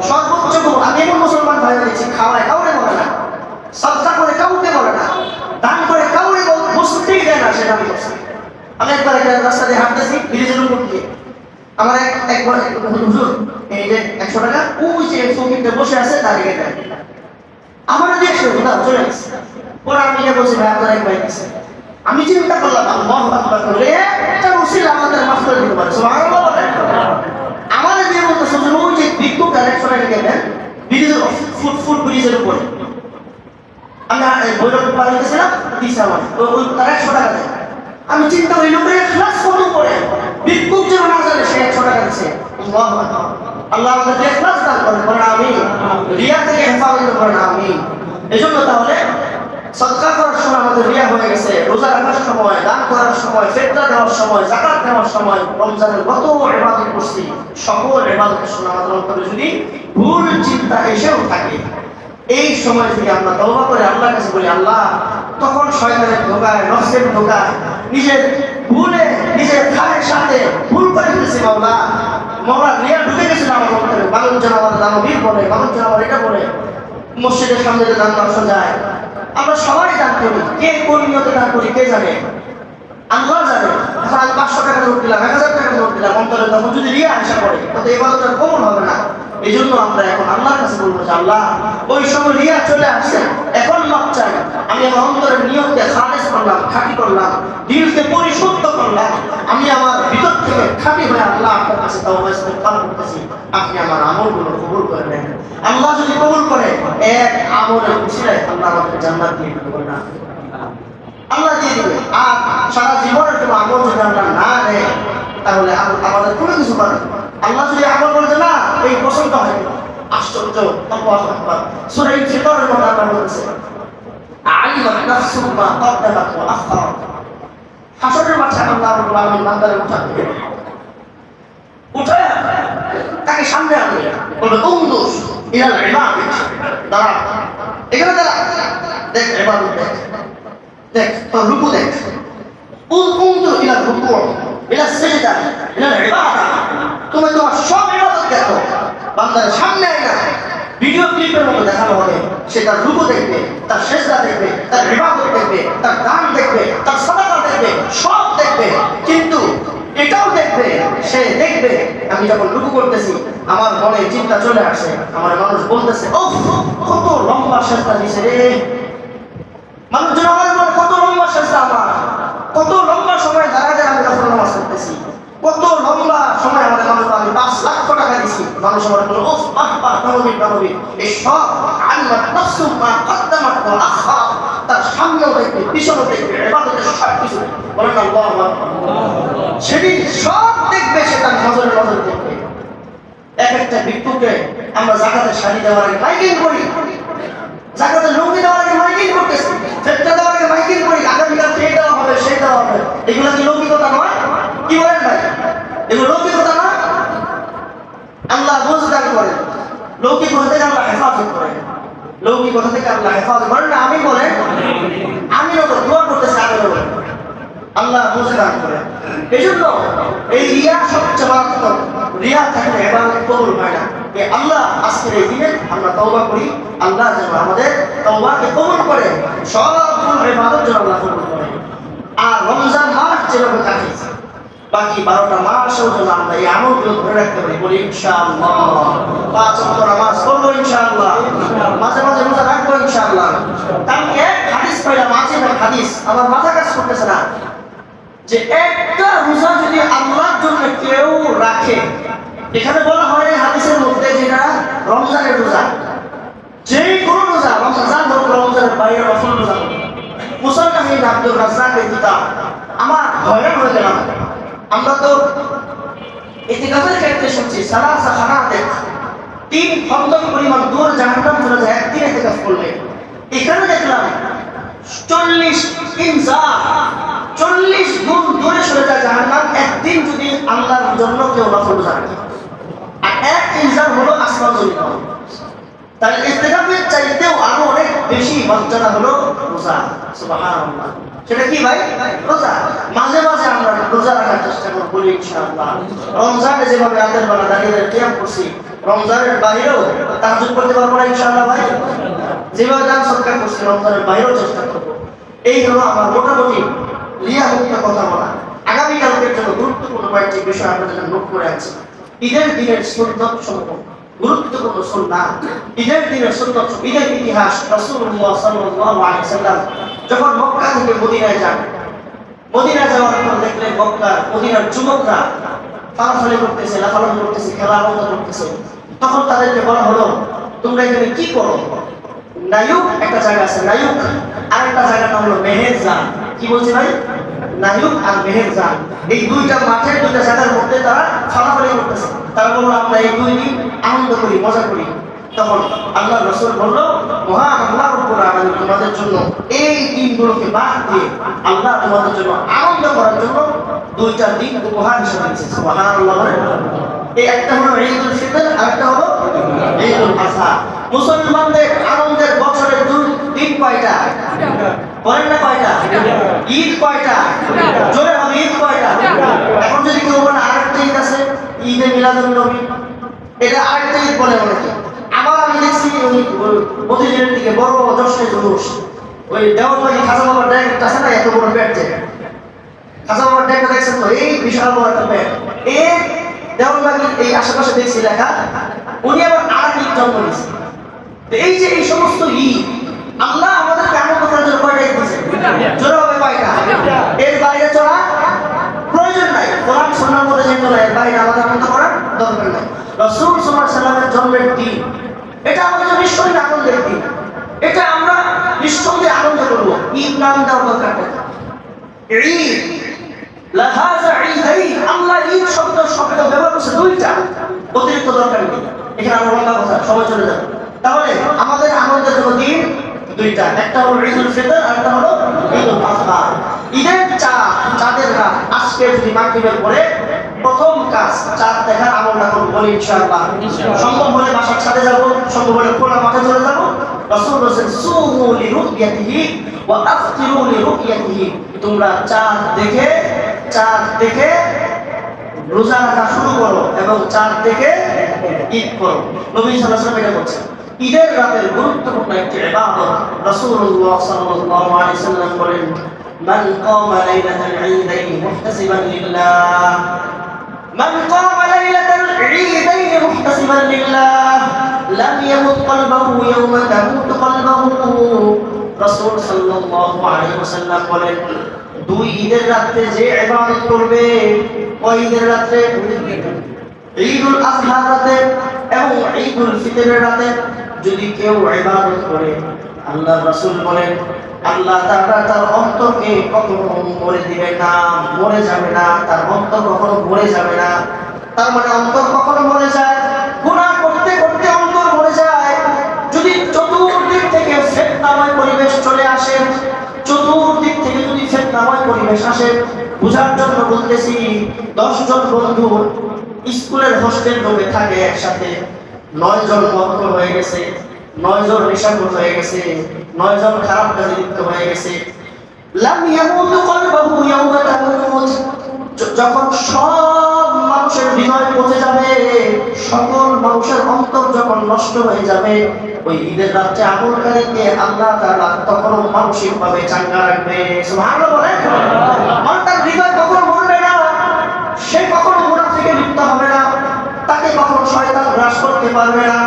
সর্বোচ্চ গোপন। আমি এমন মুসলমান ভাই দেখছি খাওয়ায় কাউরে বলে না, সাদকা করে কাউকে বলে না, দান করে কাউরে বসতেই দেয় না, সেটা আমি করছি। আমি একবার একটা রাস্তা দিয়ে হাঁটতেছি ব্রিজের উপর দিয়ে, আমার একবার হুজুর এই যে 100 টাকা ওই যে ফকিরটা বসে আছে দাঁড়িয়ে দেয়, আমার দিয়ে সে না চলে গেছে। পরে আমি বলছি ভাই আপনার এক ভাই দিচ্ছে। আমি চিন্তা করলাম আল্লাহু আকবার করে একটা উসিলা আমাদের মাফ করে দিতে পারে, সুবহানাল্লাহ বলেন। আমাদের দিয়ে বলতেছে যে ওই যে ভিক্ষুক 100 টাকা দিয়ে দেন ব্রিজের ফুট ব্রিজের উপরে, আমি বৈরব পার হইতেছিলাম দিছে আমার ওই তার 100 টাকা দেয়। আমি চিন্তা করি লোকের ইখলাস কত করে, ভিক্ষুক যেন না জানে সে 100 টাকা দিচ্ছে। আল্লাহু আকবার। আল্লাহ আমাদের ইখলাস দান করেন, বলেন আমিন। রিয়া থেকে হেফাজত করেন, আমিন। এজন্য তাহলে সাদকা করার সময় আমাদের রিয়া হয়ে গেছে, রোজা রাখার সময়, দান করার সময়, ফিতরা দেওয়ার সময়, যাকাত দেওয়ার সময়, রমজানের কত ইবাদত করছি, সকল ইবাদতের সময় আমাদের অন্তরে যদি ভুল চিন্তা এসেও থাকে, এই সময় যদি আমরা তওবা করে আল্লাহর কাছে বলি আল্লাহ, তখন শয়তানের ধোঁকায়, নফসের ধোঁকায়, নিজের ভুলে, নিজের খায়ের সাথে ভুল করে ফেলেছি মাওলা। মাওলা রিয়া ঢুকে গেছিল আমার অন্তরে, মানুষ যেন আমার দানবীর বলে, মানুষ যেন আমার এটা বলে। মসজিদের সামনে যে দান দর্শন যায়, আমরা সবাই দান করি, কে কোন নিয়তে দান করি কে জানে, আল্লাহ জানে। এখন আমি 500 টাকা নোট দিলাম, 1000 টাকা নোট দিলাম, অন্তরে তখন যদি রিয়া আসা পড়ে তাতে ইবাদত আর কবুল হবে না। এই জন্য আমরা এখন আল্লাহর কাছে বলবো যে আল্লাহ, ওই সময় রিয়া চলে আসছে, এখন মাপ চাই, আমি আমার অন্তরের নিয়তকে খালেস করলাম, খাঁটি করলাম, দিলকে পরিশুদ্ধ করলাম, আমি আমার ভিতর থেকে খাঁটি হয়ে আল্লাহ আপনার কাছে তাওবা ইস্তেগফার করতেছি, আপনি আমার আমলগুলো কবুল করে নেন। আল্লাহ যদি কবুল করে, এক আমলের উসিলায় আল্লাহ আমাকে জান্নাত দিয়ে দিবেন না, আল্লাহ দিয়ে দিবে। আর সারা জীবনের কোনো আমল যদি আল্লাহ না দেয় তাহলে আমাদের কোনো কিছু পারে। আল্লাহ যদি আমল বলতে না এই পছন্দ হয়, আশ্চর্য। আল্লাহু আকবার। সূরা ইনফিতারের মধ্যে আল্লাহ বলেছে আলিমাত নাফসুম মা কদ্দামাত ওয়া আখারাত। হাসরের মাঠে আল্লাহ রাব্বুল আলামিন বান্দারে উঠায় তাকে সামনে আনবে, বলবে উনদুর ইলাল ইবাদাত, দাঁড়া এখানে দাঁড়া, দেখ ইবাদত দেখ, দেখ তোর রুকু দেখ, উনদুর ইলাল রুকু ইলাল সিজদা ইলাল ইবাদাত, তুমি তোমার সব ইবাদত দেখো। বান্দার সামনে আইনা ভিডিও ক্লিপের মতো দেখানো হবে, সে তার রুকু দেখবে, তার সিজদা দেখবে, তার ইবাদত দেখবে, তার দান দেখবে, তার সাদাকা দেখবে, সব দেখবে। কিন্তু এটাও দেখবে, সে দেখবে আমি যখন রুকু করতেছি আমার মনে চিন্তা চলে আসে, আমার মানুষ বলতেছে ওহ কত লম্বা সিজদা দিছে রে, মানুষজন আমার মনে কত লম্বা সিজদা, আমার কত লম্বা সময় দাঁড়াতে আমি যখন নামাজ পড়তেছি, কত লম্বা সময় আমাদের মানুষ, আমি 5 লাখ টাকা দিছি, মানুষ আমার বলে ওহ বাহ বাহ নবী নবী। এই সব আলিমাত নাফসুম মা কদ্দামাত ওয়া আখারাত, তার সামনেও দেখবে, পিছনেও দেখবে, ইবাদতের সব কিছু। বলেন আল্লাহু আকবার। সেদিন সব দেখবে, সে তার নজরে নজর দেখবে। এক একটা ভিক্ষুকে আমরা যাকাতের শাড়ি দেওয়ার আগে মাইকিং করি, যাকাতের লুঙ্গি দেওয়ার আগে মাইকিং করতেছি, ফেতরা দেওয়ার আগে মাইকিং করি, আগামীকাল সেই দেওয়া হবে সেই দেওয়া হবে। এগুলো কি লৌকিকতা নয়? কি বলেন ভাই, এগুলো লৌকিকতা না? আল্লাহ বুঝদান করেন, লৌকিকতা থেকে আল্লাহ হেফাজত করেন, লৌকিকতা থেকে আল্লাহ হেফাজত করেন না। আমি বলেন আমি দোয়া করতেছি, আমি বলেন আল্লাহ বুঝদান করেন। এই জন্য এই রিয়া সবচেয়ে মারাত্মক, রিয়া থাকলে ইবাদত কবুল হয় না। আল্লাহ আজকের এই দিনে আমরা তওবা করি, আল্লাহ যেন আমাদের তওবাকে কবুল করে, সব ইবাদত যেন আল্লাহ কবুল করে। আর রমজান মাস যেভাবে কাটিয়েছে, বাকি 12টা মাসেও যেন আমরা এই আমলগুলো ধরে রাখতে পারি। বলি ইনশাআল্লাহ। 5 ওয়াক্ত নামাজ পড়বো ইনশাআল্লাহ, মাঝে মাঝে রোজা রাখবো ইনশাআল্লাহ। কালকে হাদিস পাইলাম, আজিবের হাদিস, আমার মাথা কাজ করতেছে না, যে একটা রোজা যদি আল্লাহর জন্য কেউ রাখে, এখানে বলা হয় হাদিসের মধ্যে যেটা রমজানের রোজা, যেই কোনো রোজা, রমজান হোক রমজানের বাইরে রসুল রোজা, মুসলমান আব্দুর রাজ্জাকের কিতাব, আমার ভয়ে হয়ে গেলাম। আমরা তো ইতিকাফের ক্ষেত্রে শুনছি সালাসা খানাতে 3 খন্দক পরিমাণ দূর জাহান্নাম চলে যায় একদিন ইতিকাফ করলে। এখানে দেখলাম 40 ইনজা, 40 গুণ দূরে চলে যায় জাহান্নাম একদিন যদি আল্লাহর জন্য কেউ নফল রোজা রাখে। আর 1 ইনজার হলো আসমান জমিন। তাহলে ইতিকাফের চাইতেও আরো অনেক বেশি মর্যাদা হলো রোজা। সুবহানাল্লাহ। সেটা কি ভাই? রোজা। মাঝে মাঝে আমরা রোজা রাখার চেষ্টা করব ইনশাআল্লাহ। রমজানে যেভাবে রাতের বেলা দাঁড়িয়ে কিয়াম করছি, রমজানের বাইরেও তাহাজ্জুদ করতে পারবো না ইনশাআল্লাহ ভাই। যেভাবে দান সদকা করছি, রমজানের বাইরেও চেষ্টা করব। এই হলো আমার মোটামুটি লিয়ামুক্ত কথা বলা। আগামী কালকের জন্য গুরুত্বপূর্ণ কয়েকটি বিষয় আপনাদের জন্য নোট করে আছি। ঈদের দিনের সুন্নাত সমূহ, গুরুত্বপূর্ণ সুন্নাত, ঈদের দিনের সুন্নাত, ঈদের ইতিহাস। রাসূলুল্লাহ সাল্লাল্লাহু আলাইহি ওয়াসাল্লাম যখন মক্কা থেকে মদিনায় যান, মদিনায় যাওয়ার পর দেখলেন মদিনার যুবকরা ফালাফালি করতেছে, লাফালাফি করতেছে, খেলা আনন্দ করতেছে। তখন তাদেরকে বলা হলো, তোমরা এখানে কি করো? নায়ুক একটা জায়গা আছে, নায়ুক, আর একটা জায়গার নাম হলো মেহেরজান। কি বলছি ভাই? নায়ুক আর মেহেরজান, এই দুইটা মাঠের দুইটা জায়গার মধ্যে তারা ফালাফালি করতেছে। তারা বললো, আমরা এই 2 দিন আনন্দ করি, মজা করি। তখন আল্লাহ রাসূল বলল, মহান আল্লাহ রাব্বুল আলামিন তোমাদের জন্য এই দিনগুলোকে বাদ দিয়ে আল্লাহ তোমাদের জন্য আনন্দ করার জন্য 2টা দিন উপহার হিসেবে দিয়েছে। সুবহানাল্লাহ। এই একটা হলো ঈদুল ফিতর, আর একটা হলো ঈদুল আযহা। মুসলমানদের আনন্দের বছরের 2 দিন কয়টা? বলেন না কয়টা? ঈদ কয়টা? জোরে হবে, ঈদ কয়টা? এখন যদি কেউ বলে আরেকটা ঈদ আছে, ঈদে মিলাদুন নবী, এটা আরেকটা ঈদ বলে অনেকে। আবার আমি দেখছি ওই মতিঝিলের দিকে বড় জশ্নে জুলুস, ওই দেওয়ানবাগি খাজা বাবার ড্যাগটা আছে না, এত বড় পেট যে খাজা বাবার ড্যাগটা দেখছেন তো, এই বিশাল বড় একটা পেট। এই দেওয়ানবাগির এই আশেপাশে দেখছি লেখা, উনি আবার আরেক ঈদ জন্ম দিয়েছে। এই যে এই সমস্ত ঈদ আল্লাহ আমাদের আনন্দ করার জন্য কয়টা ঈদ দিয়েছে? জোরে হবে কয়টা? এর বাইরে চলা প্রয়োজন নাই। কোরআন সুন্নাহর মধ্যে যে চলে, এর বাইরে আমাদের আনন্দ করার দরকার নাই। রাসূল সাল্লাল্লাহু আলাইহি ওয়াসাল্লামের জন্মের দিন, এটা আমাদের জন্য নিঃসন্দেহে আনন্দের দিন। এটা আমরা নিঃসন্দেহে আনন্দ করবো। ঈদ নাম দেওয়ার দরকার নেই। ঈদ লাহাযা ঈদাইন, আল্লাহ ঈদ শব্দ ব্যবহার করছে 2টা, অতিরিক্ত দরকার নেই। এখানে আমরা লম্বা কথা, সময় চলে যাবে। তাহলে আমাদের আনন্দের জন্য দিন 2টা, একটা হলো ঈদুল ফিতর, আর একটা হলো ঈদুল আযহা। ঈদের চাঁদের রাত, আজকে যদি মাগরিবের পরে প্রথম কাজ চাঁদ দেখার আমলটা করব, বলি ইনশাআল্লাহ। সম্ভব হলে বাসার ছাদে যাব, সম্ভব হলে খোলা মাঠে চলে যাব। রাসূল বলেছেন, সুমু লিরুয়াতিহি ওয়া আফতিরু লিরুয়াতিহি, তোমরা চাঁদ দেখে রোজা রাখা শুরু করো এবং চাঁদ দেখে ঈদ করো। নবী সাল্লাল্লাহু আলাইহি ওয়াসাল্লাম এটা বলেছেন। ঈদের রাতের গুরুত্বপূর্ণ একটি ইবাদত। রাসূলুল্লাহ সাল্লাল্লাহু আলাইহি ওয়াসাল্লাম বলেন, মান কামা লাইলাতাল ঈদাইন মুহতাসিবান লিল্লাহ, মান কামা লাইলাতাল ঈদাইন মুহতাসিবান লিল্লাহ লাম ইয়ামুত কলবুহু ইয়াওমা তামুতু কলবুহু। রাসূল সাল্লাল্লাহু আলাইহি ওয়াসাল্লাম বলেন, 2 ঈদের রাতে যে ইবাদত করবে, ওই ঈদের রাতে, ঈদুল আযহা রাতে এবং ঈদুল ফিতরের রাতে যদি কেউ ইবাদত করে, আল্লাহ রাসূল বলেন আল্লাহ তাআলা তার অন্তরকে কখনো মরে দিবে না, মরে যাবে না, তার অন্তর কখনো মরে যাবে না। তার মানে অন্তর কখনো মরে যায়, গুনাহ করতে করতে অন্তর মরে যায়। যদি চতুর্দিক থেকে ফিতনাময় পরিবেশ চলে আসে, চতুর্দিক থেকে যদি ফিতনাময় পরিবেশ আসে, বুঝার জন্য বলতেছি, 10 জন বন্ধু স্কুলের হোস্টেল রুমে থাকে একসাথে, 9 জন মদ্য হয়ে গেছে, 9 জন নেশাখোর হয়ে গেছে, 9 জন খারাপ কাজে লিপ্ত হয়ে গেছে। লাম ইয়ামুতু কলবুহু ইয়াওমা তামুত, যখন সব মানুষের হৃদয় পচে যাবে, সকল মানুষের অন্তর যখন নষ্ট হয়ে যাবে, ওই ঈদের রাত্রে আমলকারীকে আল্লাহ তাআলা তখন মানসিকভাবে চাঙ্গা রাখবে। সুবহানাল্লাহ বলেন। তার হৃদয় কখনো মরবে না, সে কখনো মুনাফিকে লিপ্ত হবে না, তাকে কখনো শয়তান গ্রাস করতে পারবে না।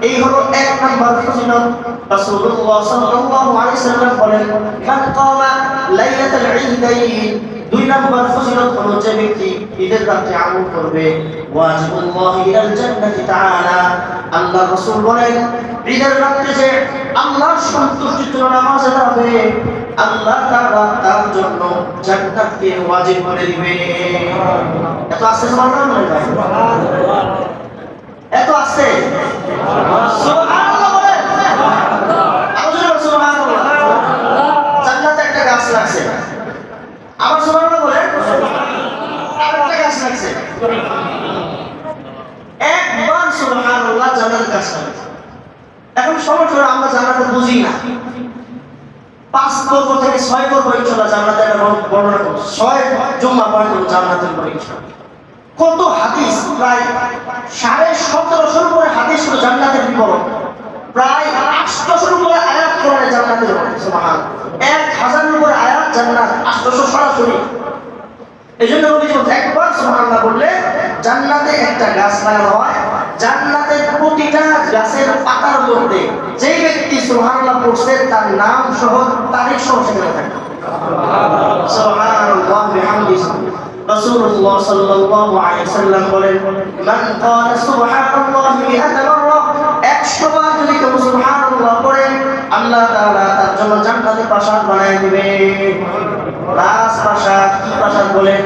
এই হলো এক নাম্বার ফজিলত। রাসূলুল্লাহ সাল্লাল্লাহু আলাইহি সাল্লাম বলেন, মান কামা লাইলাতুল ঈদাইন, দুই নাম্বার ফজিলত হলো যে ব্যক্তি ঈদের রাতে আমল করবে, ওয়াজিবুল্লাহি ইলাল জান্নাতি তাআলা, আল্লাহ রাসূল বলেন ঈদের রাতে যে আল্লাহর সন্তুষ্টির জন্য নামাজ পড়বে, আল্লাহ তাআলা তার জন্য জান্নাতকে ওয়াজিব করে দিবে। এত আছে সুবহানাল্লাহ, এত আছে সুবহানাল্লাহ বলেন। আল্লাহু সুবহানাল্লাহ। জান্নাতে একটা গাছ লাগছে, আবার সুবহানাল্লাহ বলেন। আরেকটা গাছ লাগছে, একবার সুবহানাল্লাহ জান্নাতের গাছ লাগছে। এখন সমস্যা আমরা জান্নাতে বুঝি না। 5 পর্ব থেকে 6 পর্ব ইনশাআল্লাহ জান্নাতের বর্ণনা করব। 6 জুমা পর্যন্ত জান্নাতের উপর ইনশাআল্লাহ। কত হাদিস, প্রায় 1750 উপরে হাদিস হলো জান্নাতের বিবরণ, প্রায় 800 উপরে আয়াত কোরআনে জান্নাতের উপরে। সুবহানাল্লাহ। 1000 উপরে আয়াত জান্নাত, 800 সরাসরি। এজন্য নবী বলেন একবার সুবহানাল্লাহ বললে জান্নাতে একটা গাছ লাগানো হয়, জান্নাতের প্রতিটা গাছের পাতার মধ্যে যেই ব্যক্তি সুবহানাল্লাহ পড়ছে তার নাম সহ তারিখ সহ সেখানে থাকে। সুবহানাল্লাহ বিহামদিহি। রাসূলুল্লাহ সাল্লাল্লাহু আলাইহি ওয়াসাল্লাম বলেন, মান ক্বালা সুবহানাল্লাহি মি'আতা মাররা, 100 বার যদি কেউ সুবহানাল্লাহ পড়ে আল্লাহ তাআলা তার জন্য জান্নাতে প্রাসাদ বানিয়ে দিবে। রাজপ্রাসাদ, কি প্রাসাদ বলেন?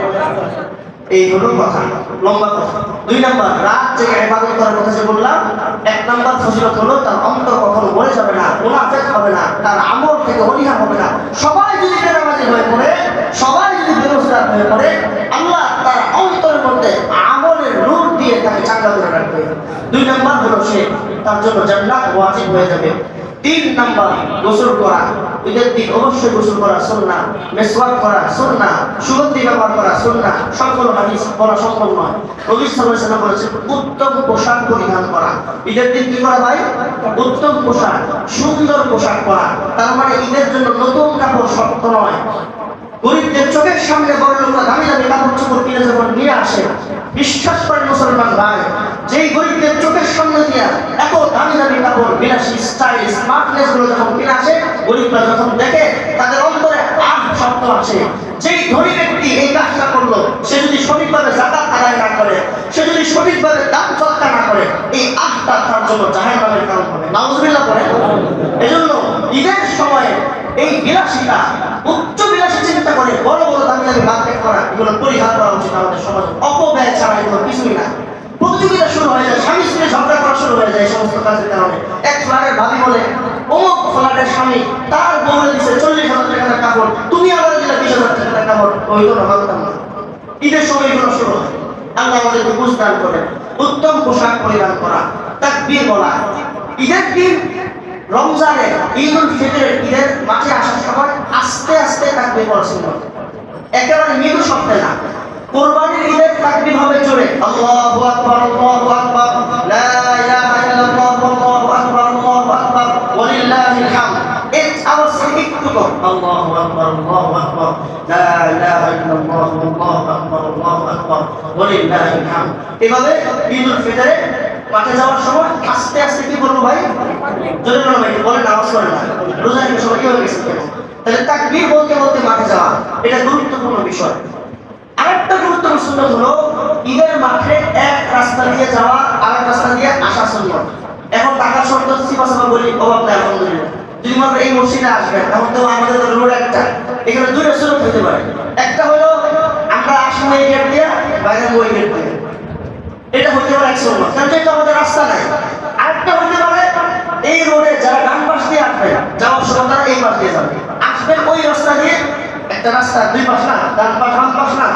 এই হলো কথা, লম্বা কথা। 2 নাম্বার, রাত জেগে ইবাদত করার কথা যে বললাম, 1 নাম্বার ফজিলত হলো তার অন্তর কখনো মরে যাবে না, মুনাফিক হবে না, তার আমল থেকে অনীহা হবে না। সবাই যদি বেনামাজি হয়ে পড়ে, সবাই যদি বেরোজগার হয়ে পড়ে, আল্লাহ তার অন্তরের মধ্যে আমলের নূর দিয়ে তাকে চাঙ্গা করে রাখবে। 2 নাম্বার হলো সে তার জন্য জান্নাত ওয়াজিব হয়ে যাবে। 3 নাম্বার, গোসল করা। ঈদের দিন অবশ্যই গোসল করা সুন্নাহ, মিসওয়াক করা সুন্নাহ, সুগন্ধি ব্যবহার করা সুন্নাহ। সকল হাদিস বলা সম্ভব নয়। নবী সাল্লাল্লাহু আলাইহি ওয়াসাল্লাম বলেছেন উত্তম পোশাক পরিধান করা। ঈদের দিন কি করা ভাই? উত্তম পোশাক, সুন্দর পোশাক পরা। তার মানে ঈদের জন্য নতুন কাপড় শক্ত নয়। গরিবদের চোখের সামনে বড় লোকরা দামি দামি কাপড় চোপড় কিনে যখন নিয়ে আসে, বিশ্বাস করেন মুসলমান ভাই, যেই গরিবদের চোখের সামনে দিয়া এত দামি দামি কাপড়, বিলাসী স্টাইল, স্মার্টনেস গুলো যখন কিনে আসে, গরিবরা যখন দেখে তাদের অন্তরে শব্দ আসে। যেই ধনী ব্যক্তি এই কাজটা করলো, সে যদি সঠিকভাবে যাকাত আদায় না করে, সে যদি সঠিকভাবে দান সৎকার না করে, এই আহটা তার জন্য জাহান্নামের কারণ হবে। নাউজুবিল্লাহ পড়ে। এজন্য ঈদের সময় এই বিলাসিতা, উচ্চ বিলাসী চিন্তা করে বড় বড় দামি দামি মার্কেট করা, এগুলো পরিহার করা উচিত আমাদের সমাজে। অপব্যয় ছাড়া এগুলো কিছুই না। প্রতিযোগিতা শুরু হয়ে যায়, স্বামী স্ত্রী ঝগড়া করা শুরু হয়ে যায় এই সমস্ত কাজের কারণে। এক ফ্ল্যাটের ভাবি বলে অমুক ফ্ল্যাটের স্বামী তার বউরে দিচ্ছে 40,000 টাকার কাপড়, তুমি আবার দিলে 20,000 টাকার কাপড়। ওই তো ভাবতাম না। ঈদের সময় এগুলো শুরু হয়। আল্লাহ আমাদেরকে বুঝদান করেন। উত্তম পোশাক পরিধান করা, তাকবীর বলা। ঈদের দিন রমজানে, ঈদুল ফিতরের ঈদের মাঠে আসার সময় আস্তে আস্তে তাকবীর পড়া সুন্নাহ, একেবারে মৃদু শব্দে না। কুরবানির ঈদের তাকবীর হবে জোরে, আল্লাহু আকবার, আল্লাহু আকবার, লা ইলাহা ইল্লাল্লাহ, আল্লাহু আকবার, আল্লাহু আকবার, ওয়ালিল্লাহিল হামদ। এই আওয়াজ একটু কম, আল্লাহু আকবার, আল্লাহু আকবার, লা ইলাহা ইল্লাল্লাহ, আল্লাহু আকবার, আল্লাহু আকবার, ওয়ালিল্লাহিল হামদ। এভাবে ঈদুল ফিতরে মাঠে যাওয়ার সময় আস্তে আস্তে কি বলবো ভাই? জোরে বলো ভাই, বলেন আওয়াজ করে না। রোজা রেখে সবাই কি হয়ে গেছে? তাহলে তাকবীর বলতে বলতে মাঠে যাওয়া, এটা গুরুত্বপূর্ণ বিষয়। আরেকটা গুরুত্বপূর্ণ সুন্নাত হলো ঈদের মাঠে এক রাস্তা দিয়ে যাওয়া, আরেক রাস্তা দিয়ে আসা সুন্নাত। এখন ঢাকার শহর তো সিপাসাপা বলি, অভাব নাই আলহামদুলিল্লাহ। যদি মাত্র এই মসজিদে আসবেন, এখন তো আমাদের রোড একটা, এখানে 2টা সুন্নাত হতে পারে। একটা হলো আমরা আসবো এই গেট দিয়ে, বাইরে ওই গেট দিয়ে, এটা হতে পারে এক সুন্নাত, কারণ যেহেতু আমাদের রাস্তা নাই। আরেকটা হতে পারে এই রোডে যারা ডান পাশ দিয়ে আসবে, যাওয়ার সময় তারা এই পাশ দিয়ে যাবে, আসবেন ওই রাস্তা দিয়ে। একটা রাস্তা 2 পাশ না, ডান পাশ বাম পাশ না,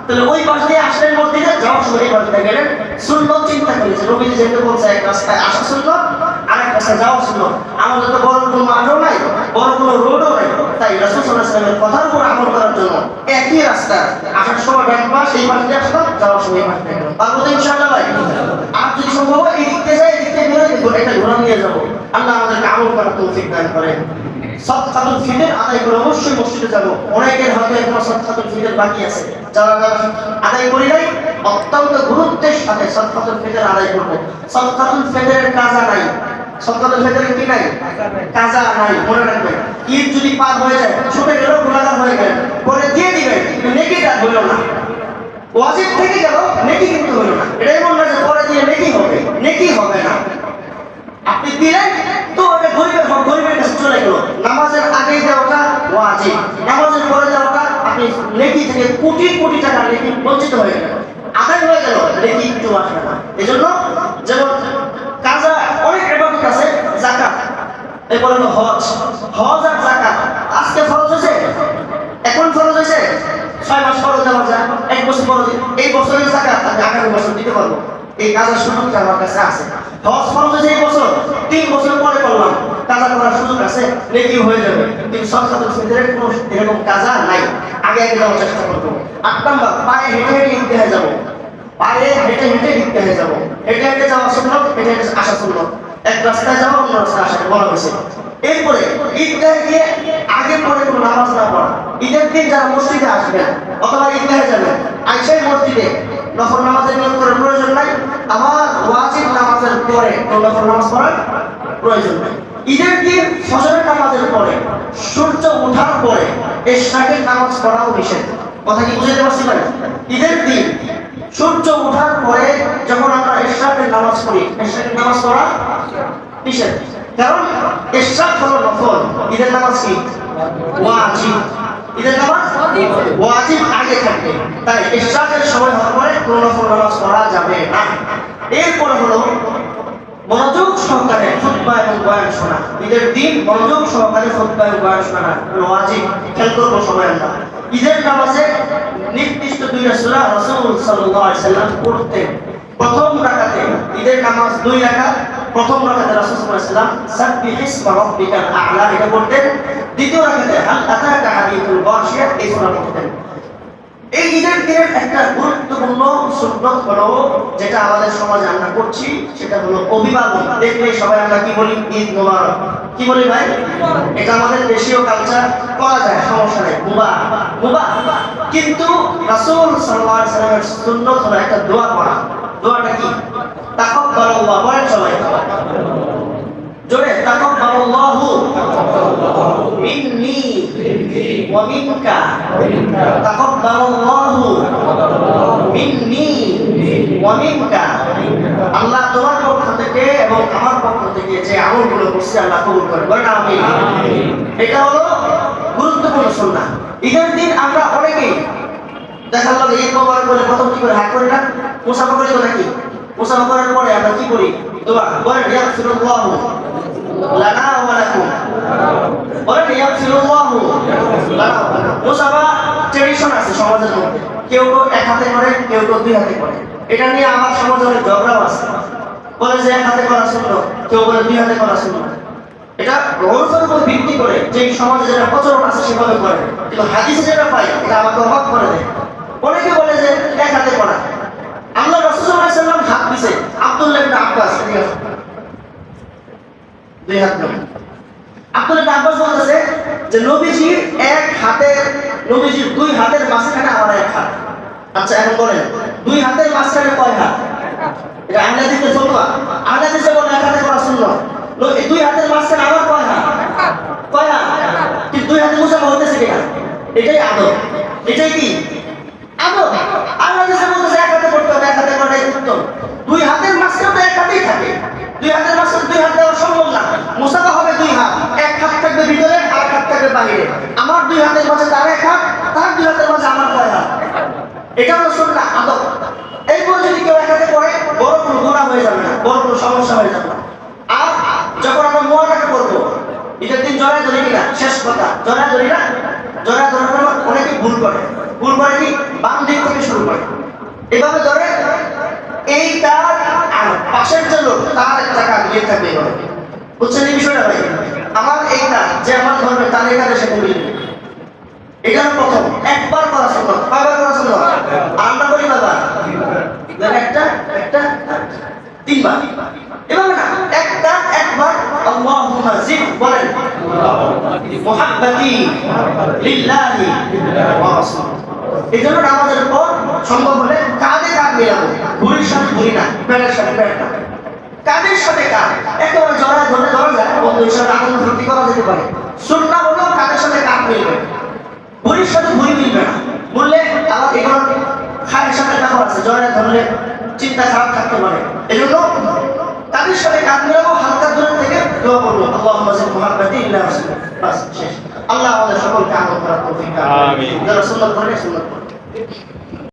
তাহলে ওই পাশ দিয়ে আসলেন মসজিদে, যাওয়ার সময় এই পাশ দিয়ে গেলেন। সুন্নাত চিন্তা করেছে নবী যেটা বলছে, এক রাস্তায় আসা সুন্নাত, আরেক রাস্তায় যাওয়া সুন্নাত। আমাদের তো বড় কোনো মাঠও নাই, বড় কোনো রোডও নাই, তাই রাসূল সাল্লাল্লাহু আলাইহি ওয়াসাল্লামের কথার উপর আমল করার জন্য একই রাস্তা, আসার সময় ডান পাশ এই পাশ দিয়ে আসলাম, যাওয়ার সময় এই পাশ দিয়ে গেলাম। পারবো তো ইনশাআল্লাহ ভাই? আর যদি সম্ভব হয় এই দিকতে যাই, এই দিকতে বেরোয় একটা ঘোরা নিয়ে যাবো। আল্লাহ আমাদেরকে আমল করার তৌফিক দান করেন। সাদকাতুল ফিতর আদায় করে অবশ্যই মসজিদে যাব। অনেকের হাতে এখনো সাদকাতুল ফিতর বাকি আছে, যারা আদায় করি নাই অত্যন্ত গুরুত্বের সাথে সাদকাতুল ফিতর আদায় করব। সাদকাতুল ফিতরের কাজা নাই, সাদকাতুল ফিতরের কি নাই? কাজা নাই। মনে রাখবেন, ঈদ যদি পার হয়ে যায়, ছুটে গেল, গুনাহগার হয়ে গেল, পরে দিয়ে দিবেন, নেকিটা হলো না। ওয়াজিব থেকে গেল, নেকি কিন্তু হলো না। এটাই বলনা যে পরে দিয়ে নেকি হবে, নেকি হবে না। আপনি দিলেন তো ওটা গরিবের কাছে চলে গেল। নামাজের আগে দেওয়াটা ওয়াজিব, নামাজের পরে দেওয়াটা আপনি নেকি থেকে কোটি কোটি টাকা নেকি বঞ্চিত হয়ে গেল, আদায় হয়ে গেল, নেকি কিন্তু আসবে না। এই জন্য যেমন কাজা অনেক ইবাদত আছে, যাকাত, এরপর হলো হজ। হজ আর যাকাত আজকে ফরজ হয়েছে, এখন ফরজ হয়েছে, 6 মাস ফরজ দেওয়া যায়, 1 বছর ফরজ, এই বছরের যাকাত আমি আগামী বছর দিতে পারবো। এই কাজের সুযোগটা আমার কাছে আছে। হজ ফরজ হয়েছে এই বছর, 3 বছর পরে করলাম, কাজা করার সুযোগ আছে, নেকি হয়ে যাবে। কিন্তু সাদকাতুল ফিতরের কোনো এরকম কাজা নাই। আগে যাওয়ার চেষ্টা করবো। 8 নাম্বার, পায়ে হেঁটে হেঁটে ঈদগাহে যাবো। পায়ে হেঁটে হেঁটে ঈদগাহে যাবো। হেঁটে হেঁটে যাওয়া সুন্নাত, হেঁটে হেঁটে আসা সুন্নাত। এক রাস্তায় যাওয়া, অন্য রাস্তায় আসা বলা হয়েছে। এরপরে ঈদগাহে গিয়ে আগে পরে কোনো নামাজ না পড়া। ঈদের দিন যারা মসজিদে আসবেন অথবা ঈদগাহে যাবেন, আইসাই মসজিদে নফল নামাজের নিয়ত করার প্রয়োজন নাই। আবার ওয়াজিব নামাজের পরে কোনো নফল নামাজ পড়ার প্রয়োজন নাই। ঈদের দিন ফজরের নামাজের পরে, সূর্য ওঠার পরে ইশরাকের নামাজ পড়াও নিষেধ। কথা কি বুঝতে পারছি ভাই? ঈদের দিন সূর্য ওঠার পরে যখন আমরা ইশরাকের নামাজ পড়ি, ইশরাকের নামাজ পড়া নিষেধ। কারণ ইশরাক হলো নফল, ঈদের নামাজ কি ওয়াজিব। ঈদের নামাজ ওয়াজিব আগে থাকবে, তাই ইশরাকের সময় হওয়ার পরে কোনো নফল নামাজ পড়া যাবে না। এরপরে হলো মনোযোগ সহকারে খুতবা এবং বয়ান শোনা। ঈদের দিন মনোযোগ সহকারে খুতবা এবং বয়ান শোনা ওয়াজিব। খেয়াল করবো সবাই আমরা, ঈদের নামাজে নির্দিষ্ট 2 সূরা রাসূল সাল্লাল্লাহু আলাইহি ওয়াসাল্লাম পড়তেন। প্রথম রাকাতে ঈদের নামাজ 2 রাকাত, প্রথম রাকাতে রাসূল সাল্লাল্লাহু আলাইহি ওয়াসাল্লাম সাব্বিহিসমা রাব্বিকাল আ'লা এটা পড়তেন। দ্বিতীয় রাকাতে হাল আতাকা হাদিসুল গাশিয়া এই সূরা পড়তেন। এই ঈদের দিনের একটা গুরুত্বপূর্ণ সুন্নাত হলো, যেটা আমাদের সমাজে আমরা করছি, সেটা হলো অভিবাদন। দেখলে সবাই আমরা কি বলি? ঈদ মোবারক। কি বলি ভাই? এটা আমাদের দেশীয় কালচার, করা যায়, সমস্যা নেই, মুবাহ মুবাহ। কিন্তু রাসূল সাল্লাল্লাহু আলাইহি ওয়াসাল্লামের সুন্নাত হলো একটা দোয়া পড়া। দোয়াটা কি? তাকাব্বালাল্লাহ, বলেন সবাই জোরে, তাকাব্বালাল্লাহু মিন্নি ওয়া মিনকা, তাকাব্বালাল্লাহু মিন্নি ওয়া মিনকা। আল্লাহ তোমার পক্ষ থেকে এবং আমার পক্ষ থেকে যে আমলগুলো করছি আল্লাহ কবুল করে, বলেন আমিন। এটা হলো গুরুত্বপূর্ণ সুন্নাহ। ঈদের দিন আমরা অনেকেই দেখা গেল ঈদ মোবারক বলে প্রথম কি করে হাত করি না, মুসাফা করি তো নাকি? মুসাফা করার পরে আমরা কি করি? দোয়া, বলেন ইয়াগফিরুল্লাহু লানা ওয়া লাকুম, বলেন ইয়াগফিরুল্লাহু লানা ওয়া লাকুম। মুসাফা ট্র্যাডিশন আছে সমাজের মধ্যে, কেউ কেউ 1 হাতে করে, কেউ কেউ 2 হাতে করে। এটা নিয়ে আমার সমাজে অনেক ঝগড়াও আছে, বলে যে 1 হাতে করা সুন্নাত, কেউ বলে 2 হাতে করা সুন্নাত। এটা রসুলের উপর ভিত্তি করে যে সমাজে যেটা প্রচলন আছে সেভাবে করে, কিন্তু হাদিসে যেটা পাই এটা আমাকে অবাক করে দেয়। অনেকে বলে যে 1 হাতে করা। আল্লাহ রাসূল সাল্লাল্লাহু আলাইহি ওয়াসাল্লাম হাত দিয়েছে, আব্দুল্লাহ ইবনে আব্বাস 2 হাত নয়। আব্দুল্লাহ ইবনে আব্বাস বলতেছে যে নবীজির 1 হাতে, নবীজির 2 হাতের মাঝখানে আমার 1 হাত। আচ্ছা এখন বলেন 2 হাতের মাঝখানে কয় হাত? এটা আহলে হাদিসের ফতোয়া। আহলে হাদিসে বলে 1 হাতে করা সুন্নাত। 2 হাতের মাঝখানে আমার কয় হাত? কয় হাত? কিন্তু 2 হাতে মুসাফা হতেছে কিনা? এটাই আদব। এটাই কি আদব? আল্লাহ হাদিসে বলতেছে 1 হাতে করতে হবে, 1 হাতে করাটাই উত্তম। 2 হাতের মাঝখানে তো 1 হাতেই থাকে। 2 হাতের মাঝখানে 2 হাত দেওয়া সম্ভব না। মুসাফা হবে 2 হাত, 1 হাত থাকবে ভিতরে আর 1 হাত থাকবে বাইরে। আমার 2 হাতের মাঝে তার 1 হাত, তার 2 হাতের মাঝে আমার কয় হাত? এটা হলো সুন্নাহ, আদব। এইগুলো যদি কেউ 1 হাতে করে বড় কোনো গুনাহ হয়ে যাবে না, বড় কোনো সমস্যা হয়ে যাবে না। আর যখন আমরা মুআরাকা করব, ঈদের দিন জড়ায় ধরি কিনা? শেষ কথা, জড়ায় ধরি না? জড়ায় ধরার পর অনেকে ভুল করে। ভুল করে কি? বাম দিক থেকে শুরু করে, এভাবে ধরে এইটা আর পাশের যে লোক তার একটা কাজ দিয়ে থাকবে এভাবে। বুঝছেন এই বিষয়টা ভাই? আমার এইটা যে আমার ধর্মে তার এই কাজে সে করবে। এটা প্রথম একবার করা সুন্নাত। কয়বার করা সুন্নাত? আমরা করি বাবা একটা একটা তিনবার, এভাবে না, একবার আল্লাহুম্মা জিদ বলেন, মুহাব্বতি লিল্লাহি ওয়া রাসূলিহি। এই জন্য নামাজের পর সম্ভব হলে কাঁধে কাঁধ মেলাবো, ভুঁড়ির সাথে ভুঁড়ি না, পেটের সাথে পেট না, কাঁধের সাথে কাঁধ একেবারে জড়ায় ধরে ধরা যায়, বন্ধু হিসাবে আনন্দ ফুর্তি করা যেতে পারে। সুন্নাহ হলো কাঁধের সাথে কাঁধ মিলবে, ভুঁড়ির সাথে ভুঁড়ি মিলবে না, বললে আবার এগুলো খায়ের সাথে ব্যাপার আছে, জড়ায় ধরলে চিন্তা খারাপ থাকতে পারে। এই জন্য তাদের সাথে কাঁধ মেলাবো, হালকা দূরের থেকে দোয়া করবো, আল্লাহুম্মা জিদ মুহাব্বতি ইলা রাসূলিহি, বাস শেষ। আল্লাহ আমাদের সকলকে আমল করার তৌফিক দান করুন। যারা সুন্নাত করে সুন্নাত করুন।